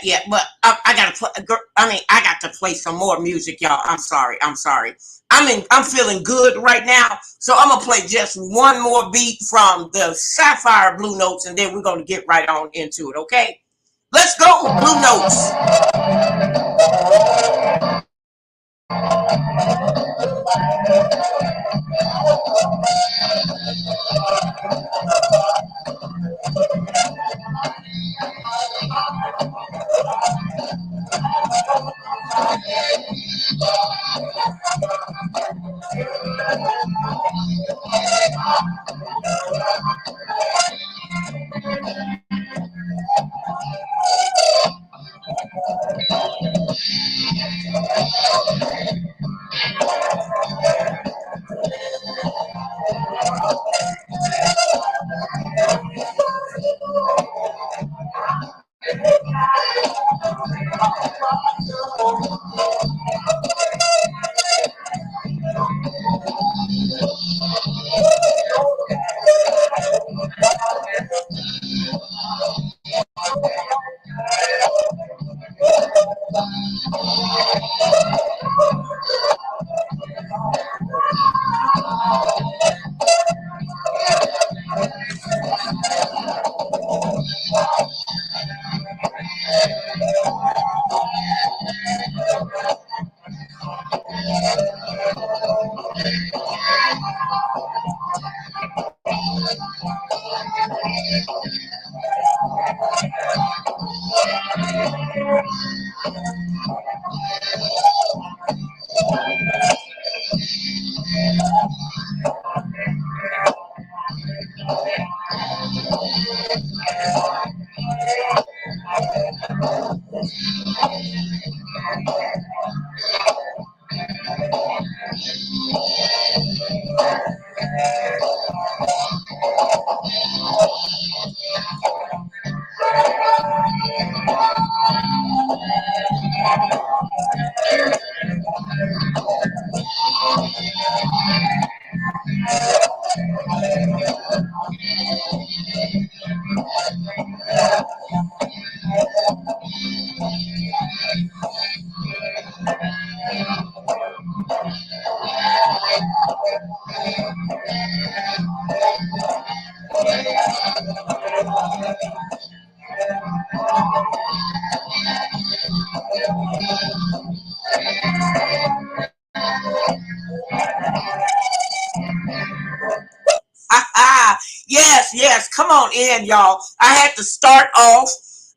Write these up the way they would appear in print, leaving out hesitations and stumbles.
Yeah. But I gotta play. I mean, I got to play some more music, y'all. I'm sorry. I'm feeling good right now, so I'm gonna play just one more beat from the Sapphire Blue Notes, and then we're gonna get right on into it. Okay, let's go, Blue Notes. Yes, yes. Come on in, y'all. I had to start off.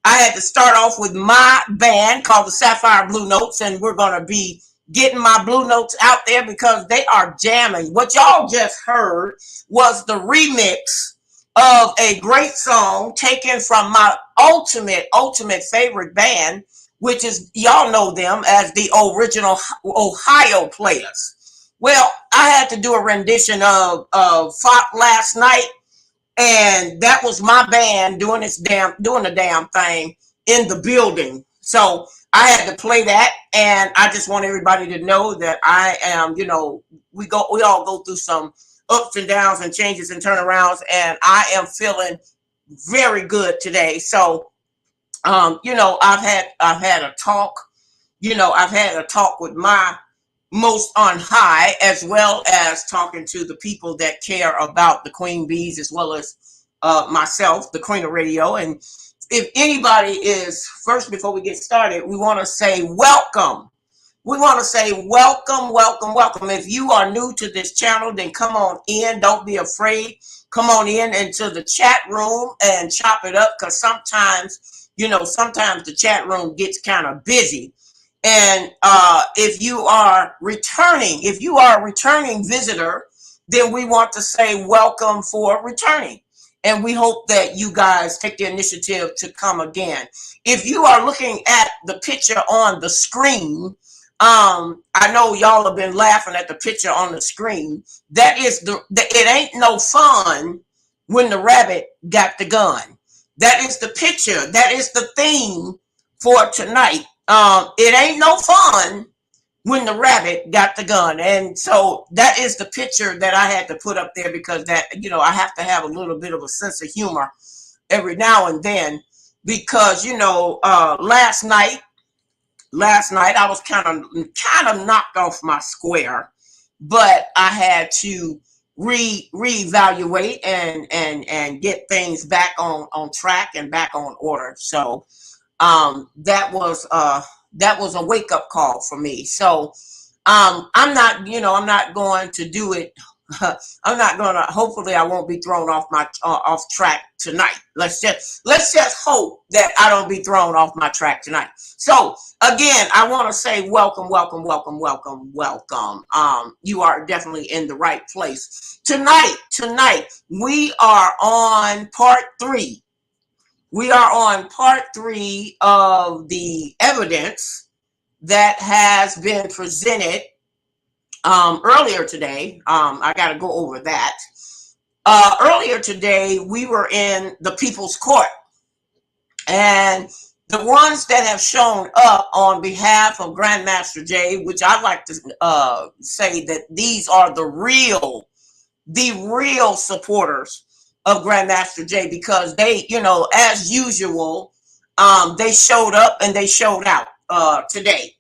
I had to start off with my band called the Sapphire Blue Notes, and we're gonna be getting my blue notes out there because they are jamming. What y'all just heard was the remix of a great song taken from my ultimate favorite band, which is y'all know them as the original Ohio Players. Well, I had to do a rendition of "Fop" last night, and that was my band doing the damn thing in the building. So I had to play that, and I just want everybody to know that I am, we all go through some ups and downs and changes and turnarounds, and I am feeling very good today. So I've had a talk, I've had a talk with my most on high, as well as talking to the people that care about the Queen Bees, as well as myself, the Queen of Radio. And if anybody is first, before we get started, we want to say welcome. We want to say welcome, welcome, welcome. If you are new to this channel, then come on in. Don't be afraid. Come on in into the chat room and chop it up, because sometimes the chat room gets kind of busy. And if you are a returning visitor, then we want to say welcome for returning. And we hope that you guys take the initiative to come again. If you are looking at the picture on the screen, I know y'all have been laughing at the picture on the screen. That is it ain't no fun when the rabbit got the gun. That is the picture. That is the theme for tonight. It ain't no fun when the rabbit got the gun. And so that is the picture that I had to put up there, because that, I have to have a little bit of a sense of humor every now and then, because, last night I was kind of knocked off my square, but I had to reevaluate and get things back on track and back on order. So that was a wake-up call for me. So I'm not going to do it. Hopefully I won't be thrown off track tonight. Let's just hope that I don't be thrown off my track tonight. So again, I want to say welcome, welcome, welcome, welcome, welcome. You are definitely in the right place. Tonight we are on part 3. We are on part 3 of the evidence that has been presented earlier today. I got to go over that. Earlier today, we were in the People's Court, and the ones that have shown up on behalf of Grandmaster Jay, which I like to say that these are the real supporters of Grandmaster Jay, because they, as usual, they showed up and they showed out today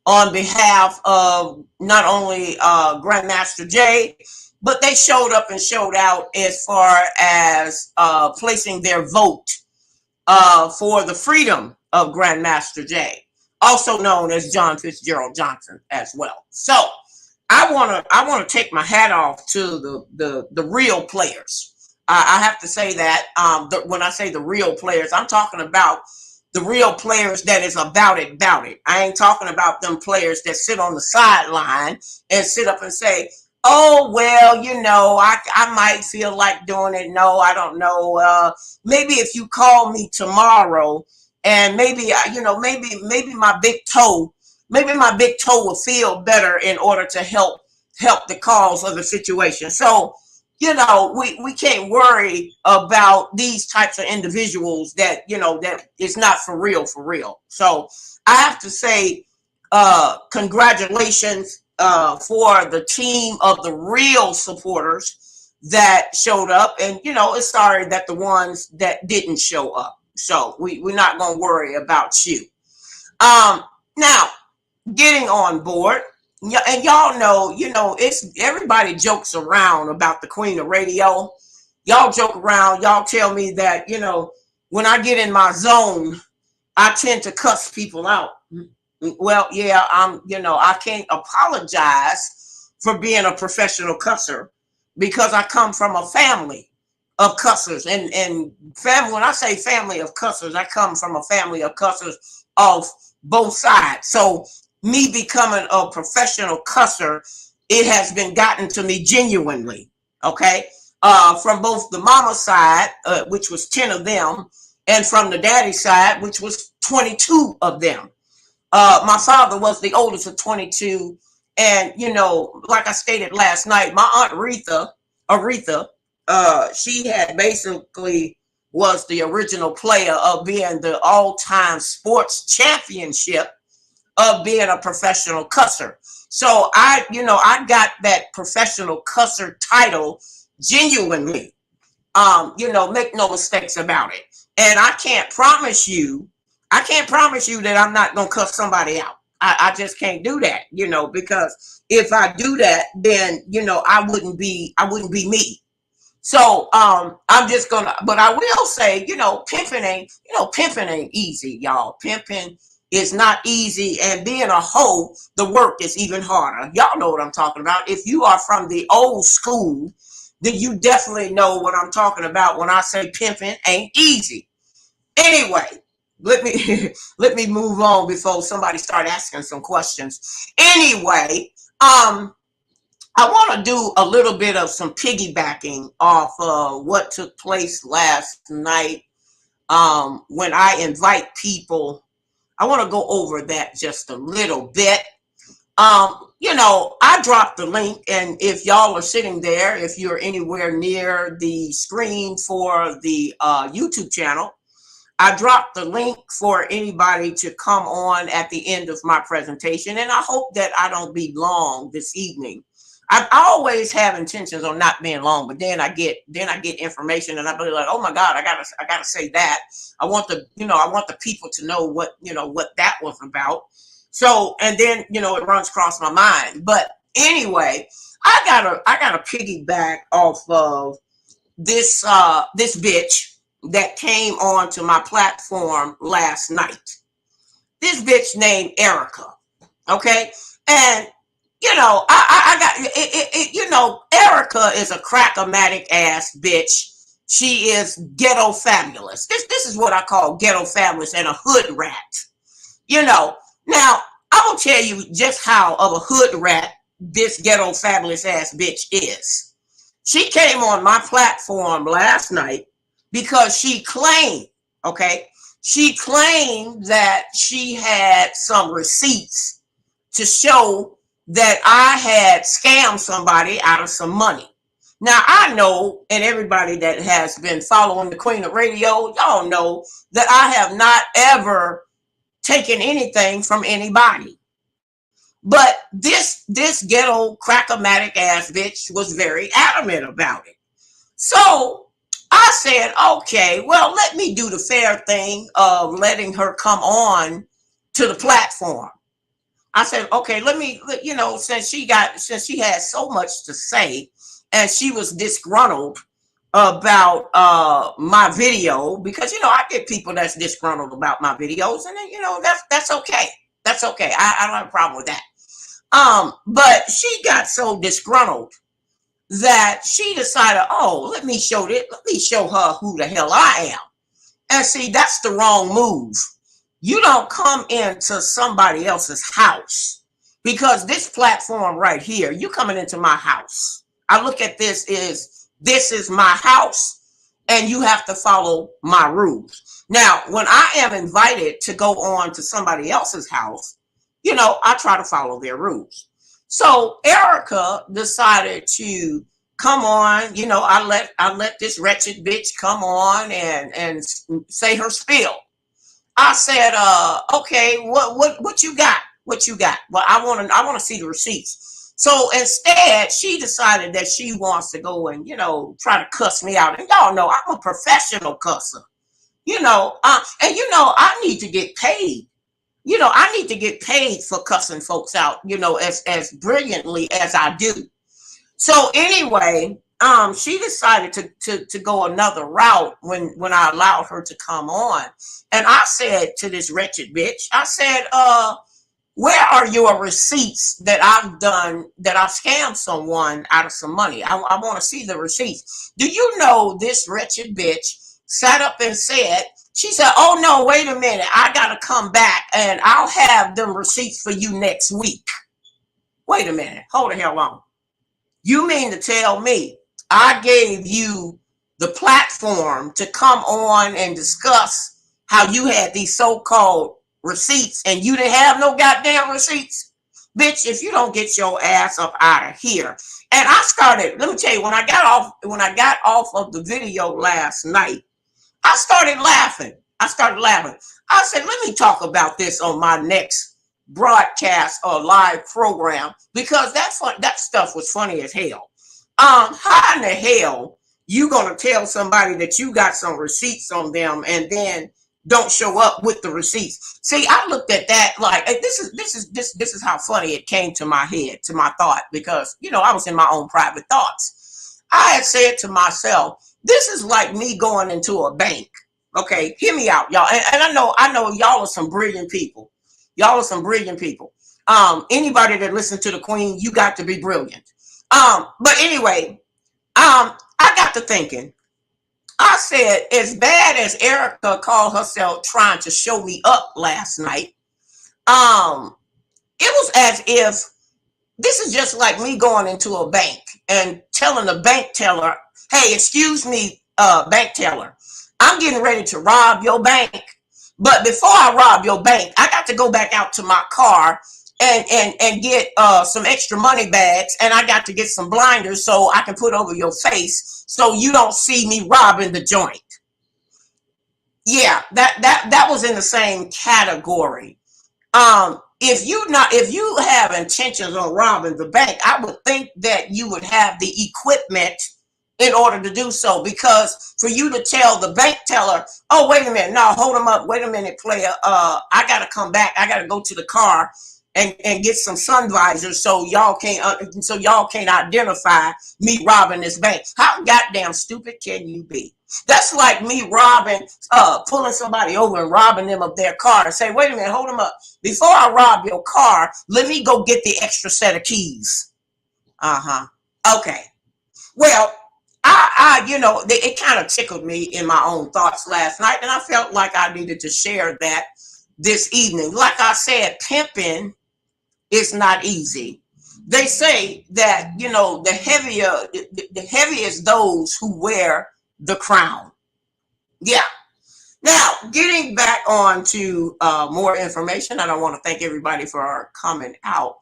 on behalf of not only Grandmaster Jay, but they showed up and showed out as far as placing their vote for the freedom of Grandmaster Jay, also known as John Fitzgerald Johnson as well. So I want to take my hat off to the real players. I have to say that when I say the real players, I'm talking about the real players that is about it. I ain't talking about them players that sit on the sideline and sit up and say, oh, well, I might feel like doing it. No, I don't know. Maybe if you call me tomorrow, and maybe my big toe will feel better in order to help the cause of the situation. So, we can't worry about these types of individuals that is not for real. So I have to say, congratulations for the team of the real supporters that showed up. And, it's sorry that the ones that didn't show up. So we're not going to worry about you. Now, getting on board. Yeah, and y'all know, it's everybody jokes around about the Queen of Radio. Y'all joke around. Y'all tell me that, when I get in my zone, I tend to cuss people out. Well, yeah, I can't apologize for being a professional cusser because I come from a family of cussers, and family. When I say family of cussers, I come from a family of cussers of both sides. So me becoming a professional cusser, it has been gotten to me genuinely. Okay, from both the mama side, which was 10 of them, and from the daddy side, which was 22 of them. My father was the oldest of 22. And, like I stated last night, my aunt Aretha, she had basically was the original player of being the all-time sports championship of being a professional cusser. So I got that professional cusser title genuinely. Make no mistakes about it. And I can't promise you that I'm not gonna cuss somebody out. I just can't do that, because if I do that, then I wouldn't be me. So I'm just gonna, but I will say, pimping ain't easy, y'all. Pimping is not easy, and being a hoe, the work is even harder. Y'all know what I'm talking about. If you are from the old school, then you definitely know what I'm talking about when I say pimping ain't easy. Anyway, let me let me move on before somebody start asking some questions. Anyway, I want to do a little bit of some piggybacking off what took place last night. When I invite people, I want to go over that just a little bit. I dropped the link, and if y'all are sitting there, if you're anywhere near the screen for the YouTube channel, I dropped the link for anybody to come on at the end of my presentation, and I hope that I don't be long this evening. I always have intentions on not being long, but then I get information, and I be like, oh my God, I gotta say that. I want the people to know what that was about. So, and then it runs across my mind. But anyway, I gotta piggyback off of this bitch that came onto my platform last night. This bitch named Erica. Okay. And I got Erica is a crack-o-matic ass bitch. She is ghetto fabulous. This is what I call ghetto fabulous and a hood rat. Now I will tell you just how of a hood rat this ghetto fabulous ass bitch is. She came on my platform last night because okay, she claimed that she had some receipts to show that I had scammed somebody out of some money. Now I know, and everybody that has been following the Queen of Radio, y'all know that I have not ever taken anything from anybody. But this ghetto crack-o-matic ass bitch was very adamant about it. So I said, okay, well, let me do the fair thing of letting her come on to the platform. I said, okay, let me, since she had so much to say, and she was disgruntled about my video, because I get people that's disgruntled about my videos, and then that's okay. That's okay. I don't have a problem with that. But she got so disgruntled that she decided, oh, let me show her who the hell I am. And see, that's the wrong move. You don't come into somebody else's house, because this platform right here, you coming into my house. I look at this is my house, and you have to follow my rules. Now, when I am invited to go on to somebody else's house, I try to follow their rules. So Erica decided to come on. I let this wretched bitch come on and say her spiel. I said, okay, what you got? What you got? Well, I want to see the receipts. So instead, she decided that she wants to go and try to cuss me out. And y'all know I'm a professional cusser. And I need to get paid. I need to get paid for cussing folks out, as brilliantly as I do. So anyway, she decided to go another route when I allowed her to come on. And I said to this wretched bitch, I said, Where are your receipts that I've done, that I've scammed someone out of some money? I want to see the receipts. Do you know this wretched bitch sat up and said, she said, oh no, wait a minute. I got to come back and I'll have them receipts for you next week. Wait a minute. Hold the hell on. You mean to tell me I gave you the platform to come on and discuss how you had these so-called receipts and you didn't have no goddamn receipts? Bitch, if you don't get your ass up out of here. And I started, let me tell you, when I got off of the video last night, I started laughing. I said, let me talk about this on my next broadcast or live program, because that stuff was funny as hell. How in the hell you gonna tell somebody that you got some receipts on them and then don't show up with the receipts? See, I looked at that like, this is how funny it came to my head, to my thought, because I was in my own private thoughts. I had said to myself, this is like me going into a bank. Okay, hear me out, y'all. And I know y'all are some brilliant people. Y'all are some brilliant people. Anybody that listens to the Queen, you got to be brilliant. But anyway, I got to thinking. I said, as bad as Erica called herself trying to show me up last night, it was as if this is just like me going into a bank and telling the bank teller, hey, excuse me, bank teller, I'm getting ready to rob your bank. But before I rob your bank, I got to go back out to my car and get some extra money bags, and I got to get some blinders so I can put over your face so you don't see me robbing the joint. Yeah, that was in the same category. If you have intentions on robbing the bank, I would think that you would have the equipment in order to do so, because for you to tell the bank teller, oh, wait a minute, no, hold them up, wait a minute, player, I gotta come back, I gotta go to the car and get some sun visors so y'all can't identify me robbing this bank. How goddamn stupid can you be? That's like me pulling somebody over and robbing them of their car and say, wait a minute, hold them up. Before I rob your car, let me go get the extra set of keys. Okay. Well, it kind of tickled me in my own thoughts last night, and I felt like I needed to share that this evening. Like I said, pimping is not easy. They say that, the heaviest those who wear the crown. Yeah. Now, getting back on to more information, and I want to thank everybody for coming out.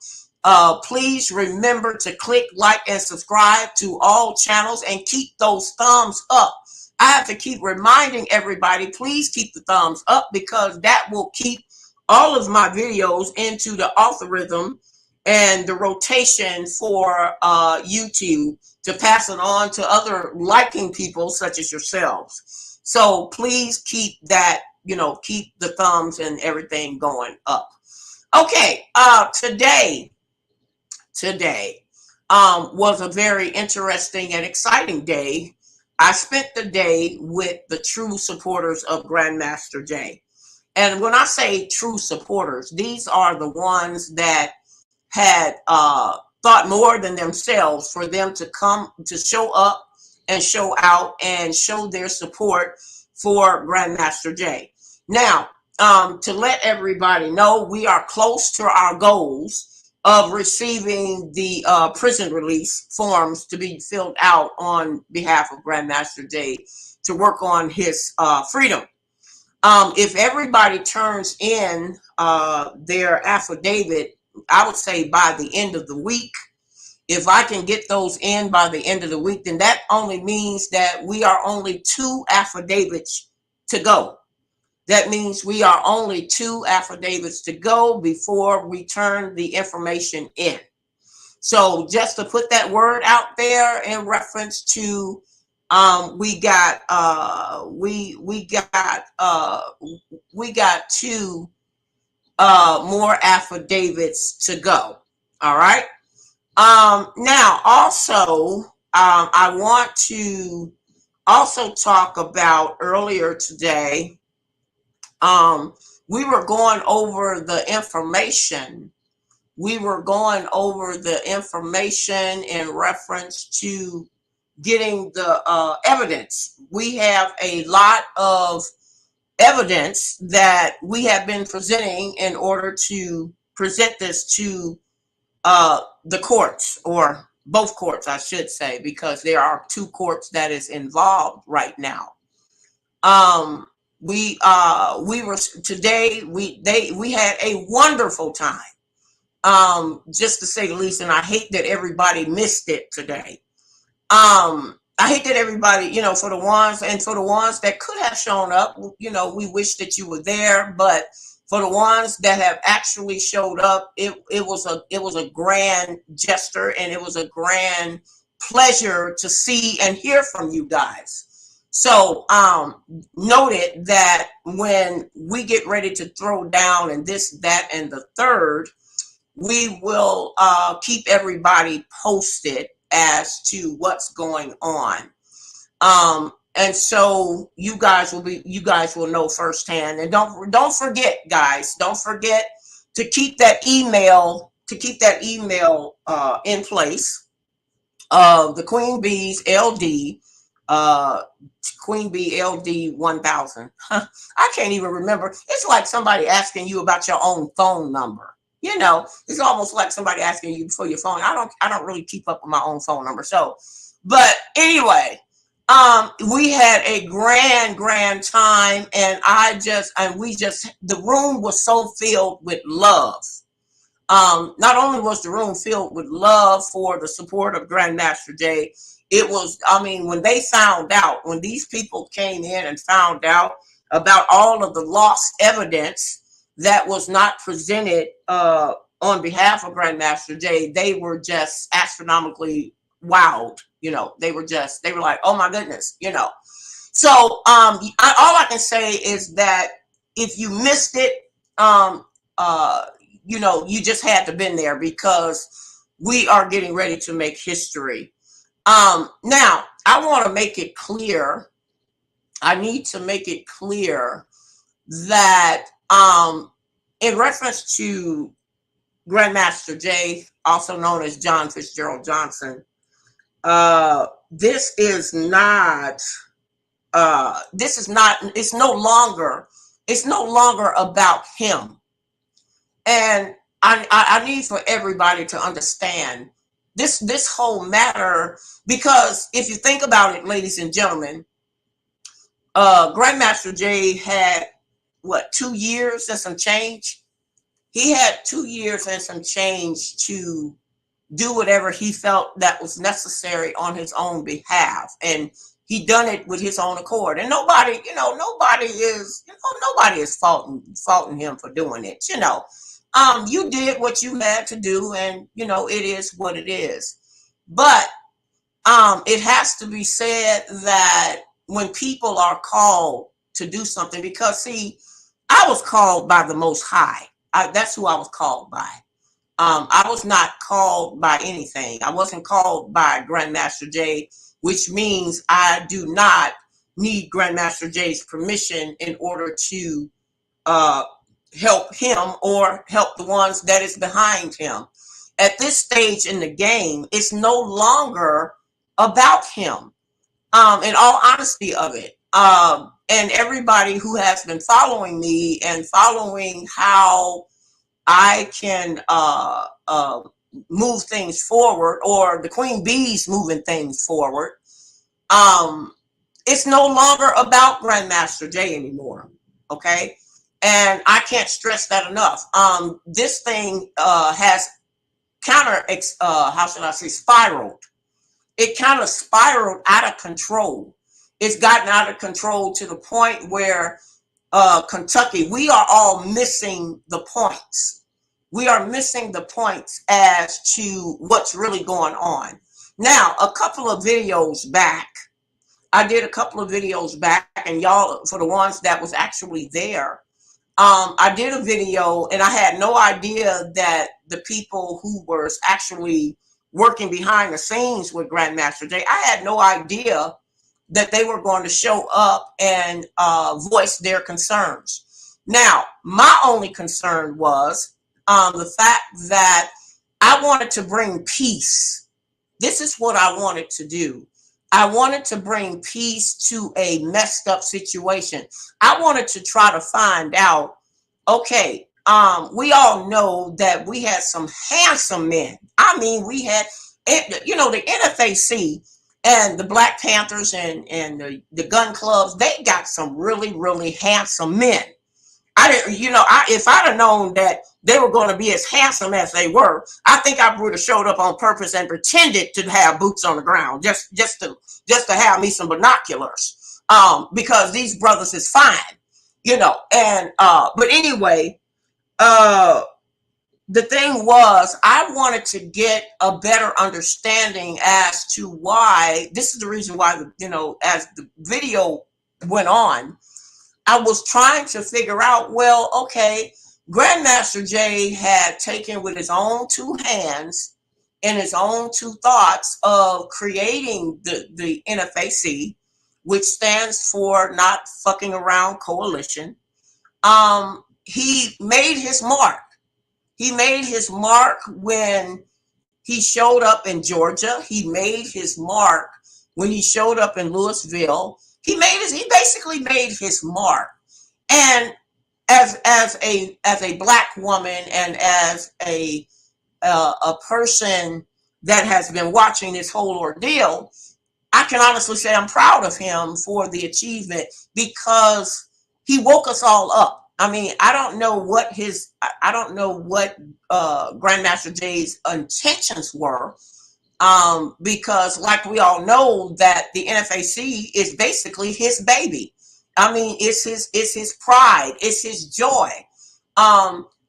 Please remember to click like and subscribe to all channels and keep those thumbs up. I have to keep reminding everybody, please keep the thumbs up, because that will keep all of my videos into the algorithm and the rotation for YouTube to pass it on to other liking people such as yourselves. So please keep that, keep the thumbs and everything going up. Okay, today was a very interesting and exciting day. I spent the day with the true supporters of Grandmaster Jay. And when I say true supporters, these are the ones that had thought more than themselves for them to come to show up and show out and show their support for Grandmaster Jay. Now, to let everybody know, we are close to our goals of receiving the prison release forms to be filled out on behalf of Grandmaster Jay to work on his freedom. If everybody turns in their affidavit, I would say by the end of the week, if I can get those in by the end of the week, then that only means that we are only 2 affidavits to go. That means we are only 2 affidavits to go before we turn the information in. So just to put that word out there in reference to, we got 2 more affidavits to go. All right. Now also, I want to also talk about earlier today. we were going over the information. We were going over the information in reference to getting the evidence. We have a lot of evidence that we have been presenting in order to present this to the courts, or both courts, I should say, because there are two courts that is involved right now. We were today. We had a wonderful time. Just to say the least, and I hate that everybody missed it today. I hate that everybody, for the ones that could have shown up, we wish that you were there, but for the ones that have actually showed up, it was a grand gesture, and it was a grand pleasure to see and hear from you guys. So noted that when we get ready to throw down and this, that, and the third, we will keep everybody posted as to what's going on. And so you guys will know firsthand. And don't forget, guys, don't forget to keep that email in place. The Queen Bee's LD, Queen Bee LD 1000. I can't even remember. It's like somebody asking you about your own phone number. It's almost like somebody asking you for your phone. I don't really keep up with my own phone number. So, but anyway, we had a grand time, and the room was so filled with love. Not only was the room filled with love for the support of Grandmaster Jay, it was, when they found out, when these people came in and found out about all of the lost evidence that was not presented on behalf of Grandmaster Jay, they were just astronomically wowed. They were like, oh my goodness, So all I can say is that if you missed it, you just had to been there, because we are getting ready to make history. Now, I want to make it clear. I need to make it clear that in reference to Grandmaster Jay, also known as John Fitzgerald Johnson, it's no longer about him. And I need for everybody to understand this whole matter, because if you think about it, ladies and gentlemen, Grandmaster Jay had 2 years and some change. He had 2 years and some change to do whatever he felt that was necessary on his own behalf, and he done it with his own accord. And nobody is faulting him for doing it. You did what you had to do, and it is what it is. But it has to be said that when people are called to do something, because see, I was called by the Most High. That's who I was called by. I was not called by anything. I wasn't called by Grandmaster Jay, which means I do not need Grandmaster Jay's permission in order to help him or help the ones that is behind him. At this stage in the game, it's no longer about him. In all honesty of it. And everybody who has been following me and following how I can move things forward, or the Queen Bee's moving things forward, it's no longer about Grandmaster Jay anymore. Okay. And I can't stress that enough. This thing has spiraled. It kind of spiraled out of control. It's gotten out of control to the point where Kentucky, we are all missing the points. We are missing the points as to what's really going on. Now, a couple of videos back, I did a couple of videos back, and y'all, for the ones that was actually there, I did a video, and I had no idea that the people who were actually working behind the scenes with Grandmaster Jay, I had no idea that they were going to show up and voice their concerns. Now, my only concern was the fact that I wanted to bring peace. This is what I wanted to do. I wanted to bring peace to a messed up situation. I wanted to try to find out, okay, we all know that we had some handsome men. I mean, we had, you know, the NFAC and the Black Panthers and the gun clubs, they got some really, really handsome men. I didn't, you know, if I'd have known that they were going to be as handsome as they were, I think I would have showed up on purpose and pretended to have boots on the ground, just to have me some binoculars, because these brothers is fine, you know. And but anyway, the thing was, I wanted to get a better understanding as to why. This is the reason why, you know, as the video went on, I was trying to figure out, well, okay, Grandmaster Jay had taken with his own two hands and his own two thoughts of creating the NFAC, which stands for Not Fucking Around Coalition. He made his mark. He made his mark when he showed up in Georgia. He made his mark when he showed up in Louisville. He basically made his mark. And as a Black woman and as a person that has been watching this whole ordeal, I can honestly say I'm proud of him for the achievement, because he woke us all up. I mean, I don't know what Grandmaster Jay's intentions were, because like we all know that the NFAC is basically his baby. I mean, it's his pride, it's his joy.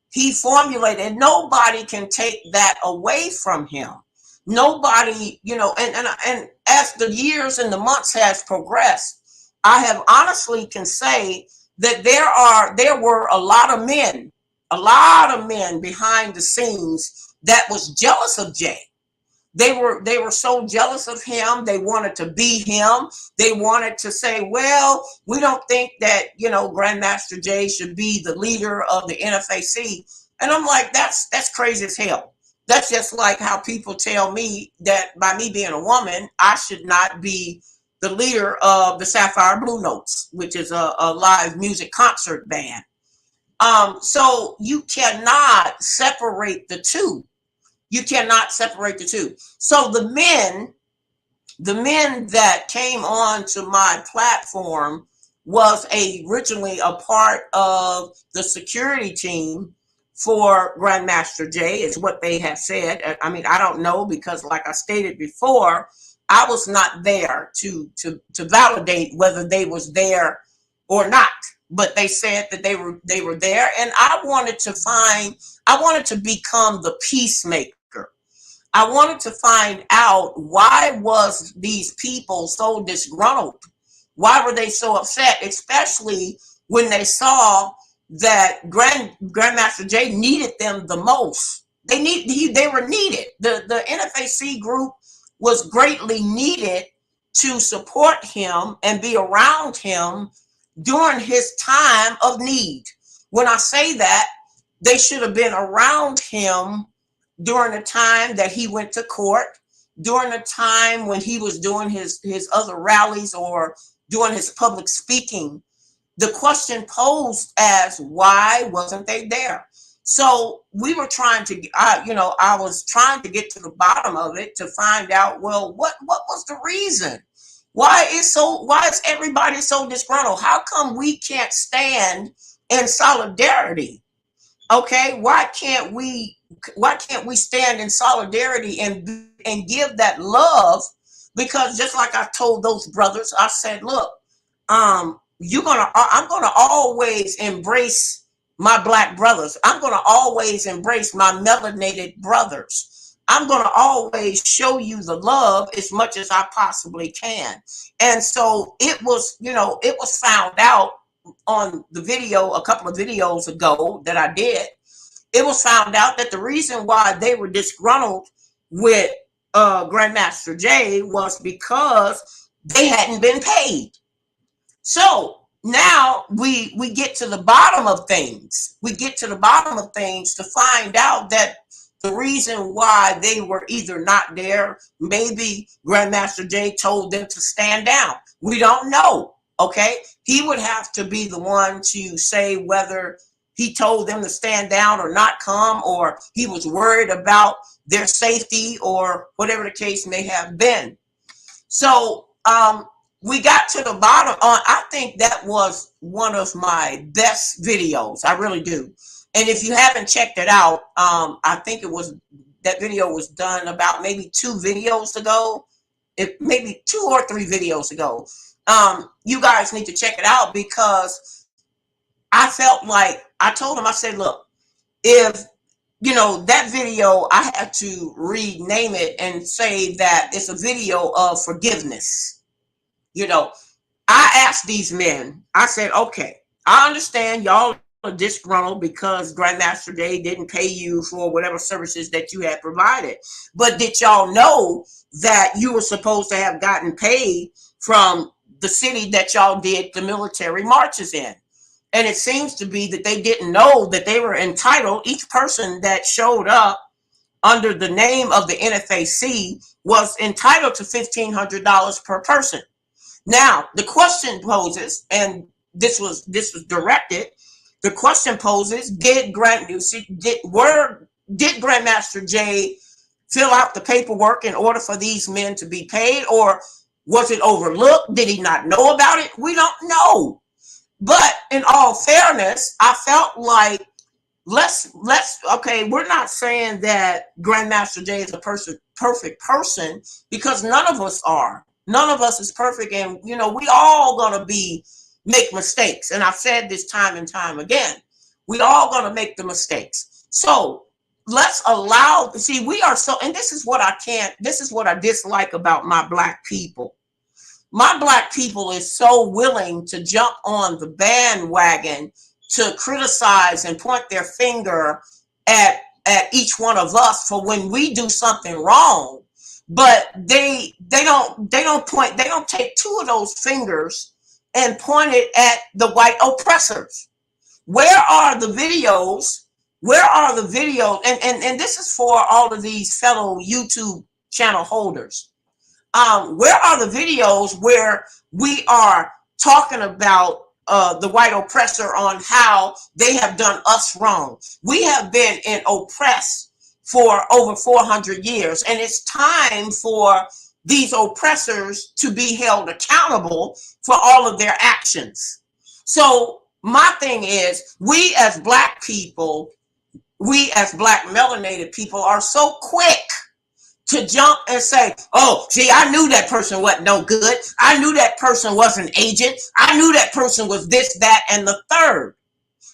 He formulated, and nobody can take that away from him. Nobody, you know, and as the years and the months has progressed, I have honestly can say that there were a lot of men behind the scenes that was jealous of Jay. They were so jealous of him. They wanted to be him. They wanted to say, well, we don't think that, you know, Grandmaster Jay should be the leader of the NFAC. And I'm like, that's crazy as hell. That's just like how people tell me that by me being a woman, I should not be the leader of the Sapphire Blue Notes, which is a live music concert band. So you cannot separate the two. You cannot separate the two. So the men that came on to my platform was originally a part of the security team for Grandmaster Jay, is what they have said. I mean, I don't know, because like I stated before, I was not there to validate whether they was there or not. But they said that they were there, and I wanted to become the peacemaker. I wanted to find out, why was these people so disgruntled? Why were they so upset, especially when they saw that Grandmaster Jay needed them the most? They were needed. The NFAC group was greatly needed to support him and be around him during his time of need. When I say that, they should have been around him during the time that he went to court, during the time when he was doing his other rallies or doing his public speaking. The question posed as, why wasn't they there? So we were trying to, I was trying to get to the bottom of it to find out, well, what was the reason? Why is everybody so disgruntled? How come we can't stand in solidarity? Okay, why can't we stand in solidarity and give that love? Because just like I told those brothers, I said, look, I'm gonna always embrace my Black brothers. I'm gonna always embrace my melanated brothers. I'm going to always show you the love as much as I possibly can. And so it was found out on the video, a couple of videos ago that I did. It was found out that the reason why they were disgruntled with Grandmaster Jay was because they hadn't been paid. So now we get to the bottom of things. We get to the bottom of things to find out that the reason why they were either not there, maybe Grandmaster Jay told them to stand down. We don't know. Okay, he would have to be the one to say whether he told them to stand down or not come, or he was worried about their safety, or whatever the case may have been. So we got to the bottom. I think that was one of my best videos. I really do. And if you haven't checked it out, I think that video was done about maybe 2 videos ago, maybe 2 or 3 videos ago. You guys need to check it out, because I felt like I told him, I said, look, if that video, I had to rename it and say that it's a video of forgiveness. I asked these men, I said, okay, I understand y'all are disgruntled because Grandmaster Jay didn't pay you for whatever services that you had provided. But did y'all know that you were supposed to have gotten paid from the city that y'all did the military marches in? And it seems to be that they didn't know that they were entitled. Each person that showed up under the name of the NFAC was entitled to $1,500 per person. Now, the question poses, and this was directed. The question poses: did Grandmaster Jay fill out the paperwork in order for these men to be paid, or was it overlooked? Did he not know about it? We don't know. But in all fairness, I felt like okay, we're not saying that Grandmaster Jay is a perfect person, because none of us are. None of us is perfect, and we all gonna make mistakes. And I've said this time and time again. We all gonna make the mistakes. So let's we are so, and this is what I dislike about my Black people. My Black people is so willing to jump on the bandwagon to criticize and point their finger at each one of us for when we do something wrong. But they don't take 2 of those fingers and point it at the white oppressors. Where are the videos? Where are the videos? And this is for all of these fellow YouTube channel holders. Where are the videos where we are talking about the white oppressor on how they have done us wrong? We have been oppressed for over 400 years, and it's time for these oppressors to be held accountable for all of their actions. So my thing is, we as Black people, we as Black melanated people are so quick to jump and say, oh, see, I knew that person wasn't no good. I knew that person was an agent. I knew that person was this, that, and the third.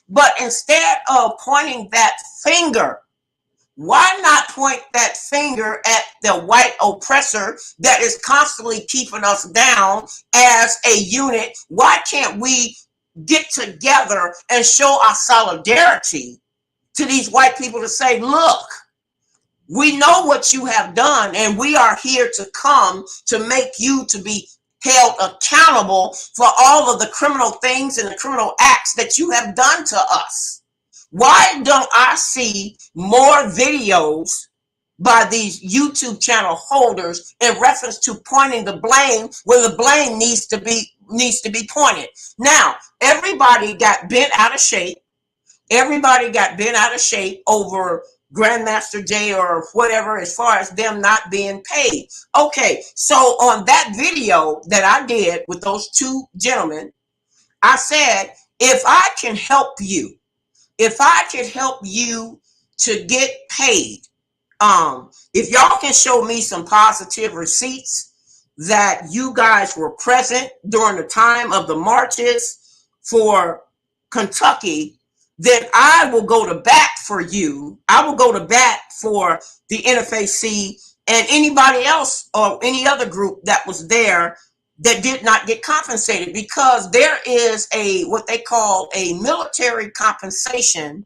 But instead of pointing that finger, why not point that finger at the white oppressor that is constantly keeping us down as a unit? Why can't we get together and show our solidarity to these white people to say, look, we know what you have done, and we are here to come to make you to be held accountable for all of the criminal things and the criminal acts that you have done to us. Why don't I see more videos by these YouTube channel holders in reference to pointing the blame where the blame needs to be pointed? Now, everybody got bent out of shape. Everybody got bent out of shape over Grandmaster Jay or whatever, as far as them not being paid. Okay, so on that video that I did with those 2 gentlemen, I said, if I can help you to get paid, if y'all can show me some positive receipts that you guys were present during the time of the marches for Kentucky, then I will go to bat for you. I will go to bat for the NFAC and anybody else or any other group that was there that did not get compensated, because there is what they call a military compensation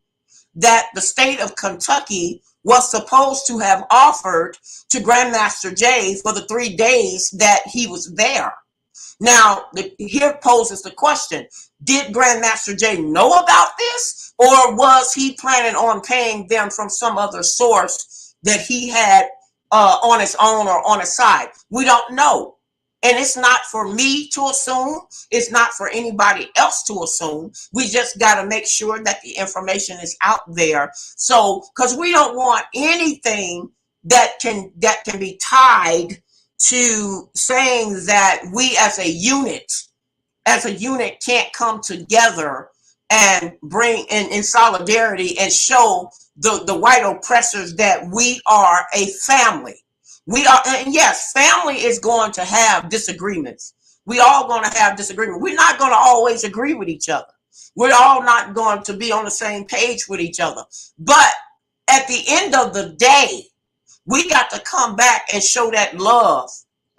that the state of Kentucky was supposed to have offered to Grandmaster Jay for the 3 days that he was there. Now, here poses the question, did Grandmaster Jay know about this, or was he planning on paying them from some other source that he had on his own or on his side? We don't know. And it's not for me to assume. It's not for anybody else to assume. We just got to make sure that the information is out there. So, because we don't want anything that can be tied to saying that we as a unit can't come together and bring in solidarity and show the white oppressors that we are a family. We are, and yes, family is going to have disagreements. We all going to have disagreement. We're not going to always agree with each other. We're all not going to be on the same page with each other. But at the end of the day, we got to come back and show that love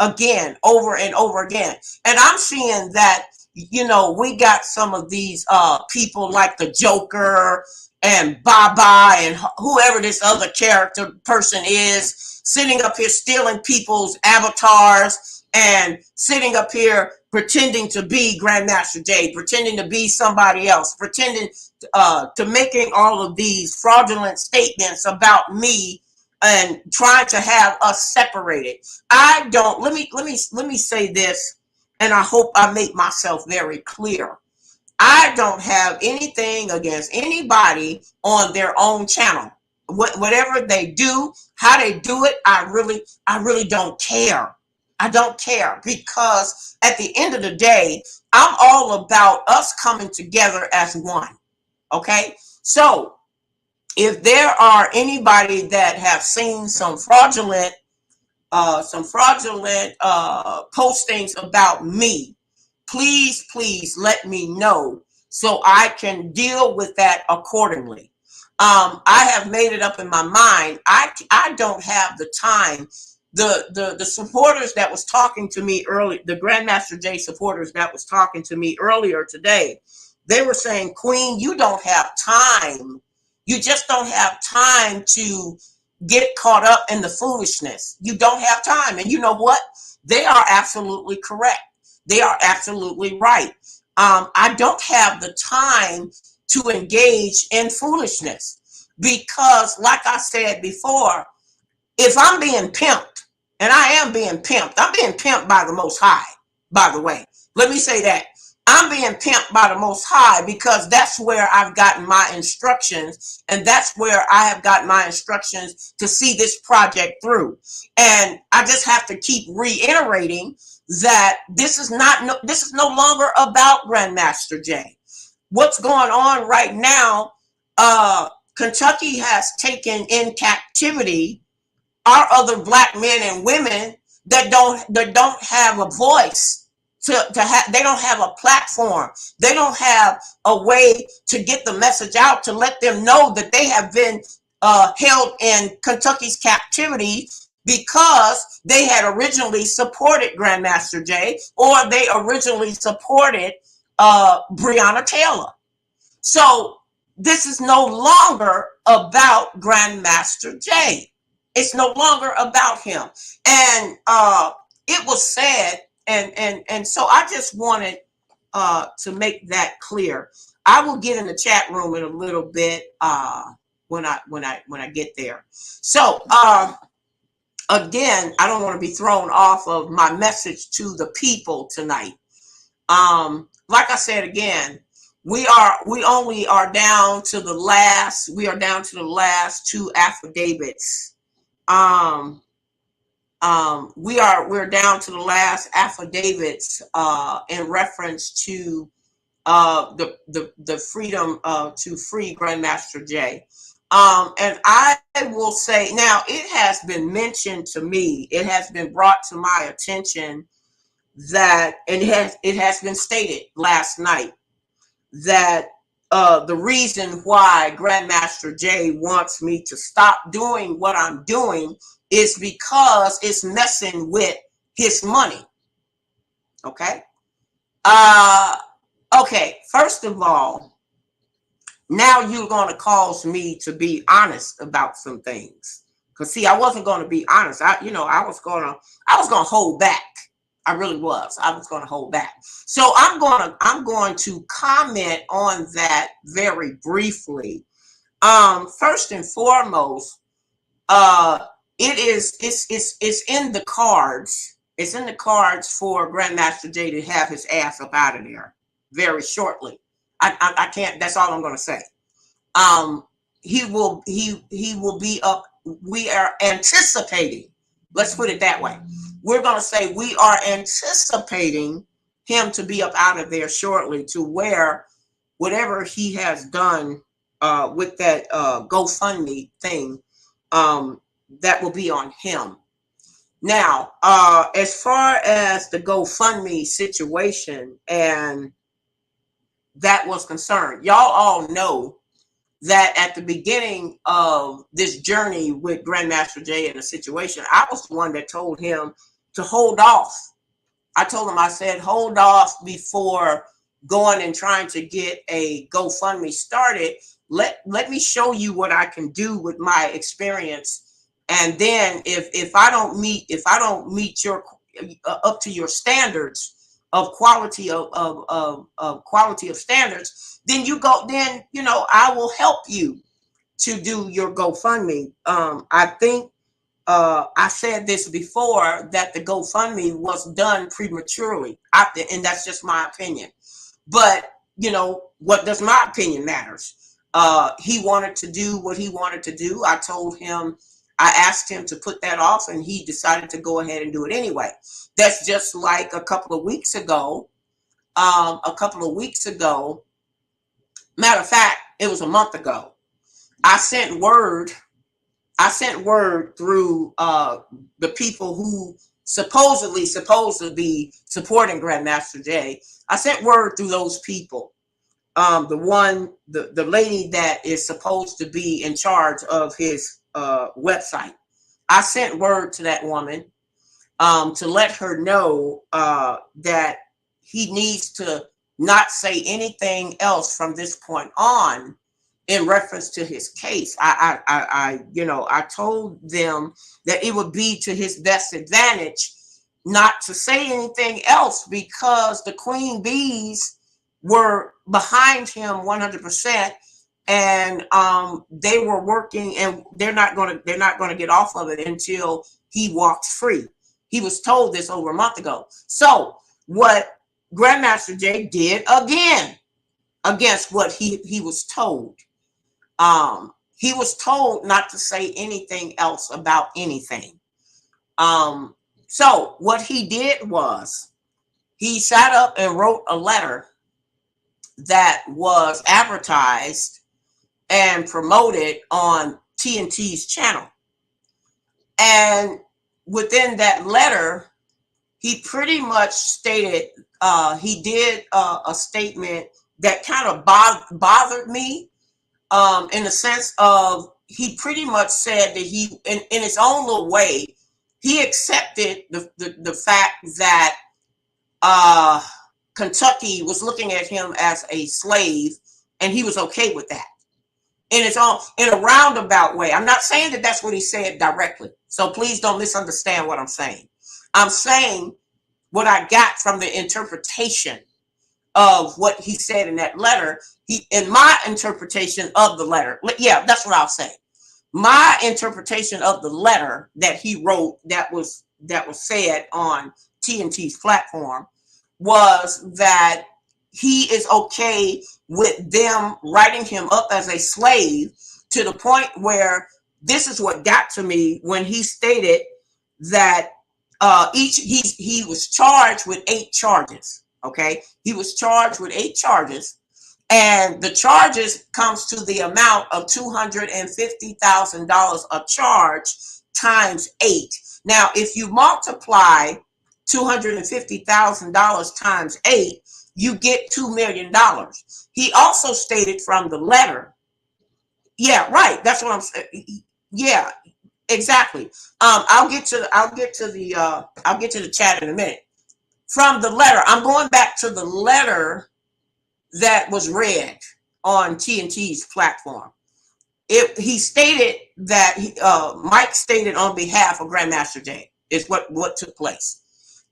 again, over and over again. And I'm seeing that, you know, we got some of these people like the Joker and Baba and whoever this other character person is, sitting up here stealing people's avatars and sitting up here pretending to be Grandmaster Jay, pretending to be somebody else, pretending to making all of these fraudulent statements about me and trying to have us separated. I don't, let me say this, and I hope I make myself very clear. I don't have anything against anybody on their own channel. Whatever they do, how they do it, I really don't care. I don't care, because at the end of the day, I'm all about us coming together as one. Okay? So, if there are anybody that have seen some fraudulent postings about me, please let me know so I can deal with that accordingly. I have made it up in my mind. I don't have the time. The supporters that was talking to me early, the Grandmaster Jay supporters that was talking to me earlier today, they were saying, Queen, you don't have time. You just don't have time to get caught up in the foolishness. You don't have time. And you know what? They are absolutely correct. They are absolutely right. I don't have the time to engage in foolishness because, like I said before, if I'm being pimped, and I am being pimped, I'm being pimped by the Most High, by the way. Let me say that. I'm being pimped by the Most High because that's where I've gotten my instructions, and that's where I have gotten my instructions to see this project through. And I just have to keep reiterating that this is no longer about Grandmaster Jay. What's going on right now, Kentucky has taken in captivity our other black men and women that don't have a voice. They don't have a platform. They don't have a way to get the message out to let them know that they have been held in Kentucky's captivity because they had originally supported Grandmaster Jay, or they originally supported Breonna Taylor. So this is no longer about Grandmaster Jay. It's no longer about him. And it was said, and so I just wanted to make that clear. I will get in the chat room in a little bit when I get there. So again, I don't want to be thrown off of my message to the people tonight. Like I said again, we only are down to the last. We are down to the last two affidavits. We're down to the last affidavits in reference to the freedom to free Grandmaster Jay. And I will say now, it has been mentioned to me, it has been brought to my attention that it has been stated last night that the reason why Grandmaster Jay wants me to stop doing what I'm doing is because it's messing with his money. Okay. Okay. First of all, now you're going to cause me to be honest about some things. Because see, I wasn't going to be honest. I was going to hold back. I really was. I was going to hold back. So I'm going to comment on that very briefly. First and foremost, it's in the cards. It's in the cards for Grandmaster Jay to have his ass up out of there very shortly. I can't. That's all I'm going to say. He will be up. We are anticipating. Let's put it that way. We're going to say we are anticipating him to be up out of there shortly, to where whatever he has done with that GoFundMe thing, that will be on him. Now, as far as the GoFundMe situation and that was concerned, y'all all know that at the beginning of this journey with Grandmaster Jay and the situation, I was the one that told him to hold off. I told him, I said, hold off before going and trying to get a GoFundMe started. Let me show you what I can do with my experience. And then if I don't meet your up to your standards of quality of quality of standards, then I will help you to do your GoFundMe. I think I said this before, that the GoFundMe was done prematurely, and that's just my opinion. But what does my opinion matters? He wanted to do what he wanted to do. I asked him to put that off, and he decided to go ahead and do it anyway. That's just like a couple of weeks ago. Matter of fact, it was a month ago. I sent word through the people who supposedly supposed to be supporting Grandmaster Jay. I sent word through those people. The lady that is supposed to be in charge of his website. I sent word to that woman to let her know that he needs to not say anything else from this point on in reference to his case. I told them that it would be to his best advantage not to say anything else, because the Queen Bees were behind him 100%, and they were working, and they're not going to get off of it until he walks free. He was told this over a month ago. So what Grandmaster Jay did again, against what he was told. He was told not to say anything else about anything. So what he did was he sat up and wrote a letter that was advertised and promoted on TNT's channel. And within that letter, he pretty much stated, he did a statement that kind of bothered me, in the sense of, he pretty much said that he, in his own little way, he accepted the fact that Kentucky was looking at him as a slave, and he was okay with that. In a roundabout way. I'm not saying that that's what he said directly, so please don't misunderstand what I'm saying. I'm saying what I got from the interpretation of what he said in that letter. In my interpretation of the letter, yeah, that's what I'll say. My interpretation of the letter that he wrote, that was said on TNT's platform, was that he is okay with them writing him up as a slave, to the point where, this is what got to me, when he stated that he was charged with 8 charges. Okay, he was charged with 8 charges, and the charges comes to the amount of $250,000 a charge times 8. Now, if you multiply $250,000 times 8, you get $2 million. He also stated from the letter, yeah, right. That's what I'm saying. Yeah, exactly. I'll get to the chat in a minute. From the letter, I'm going back to the letter that was read on TNT's platform. He stated that Mike stated on behalf of Grandmaster Jay is what took place.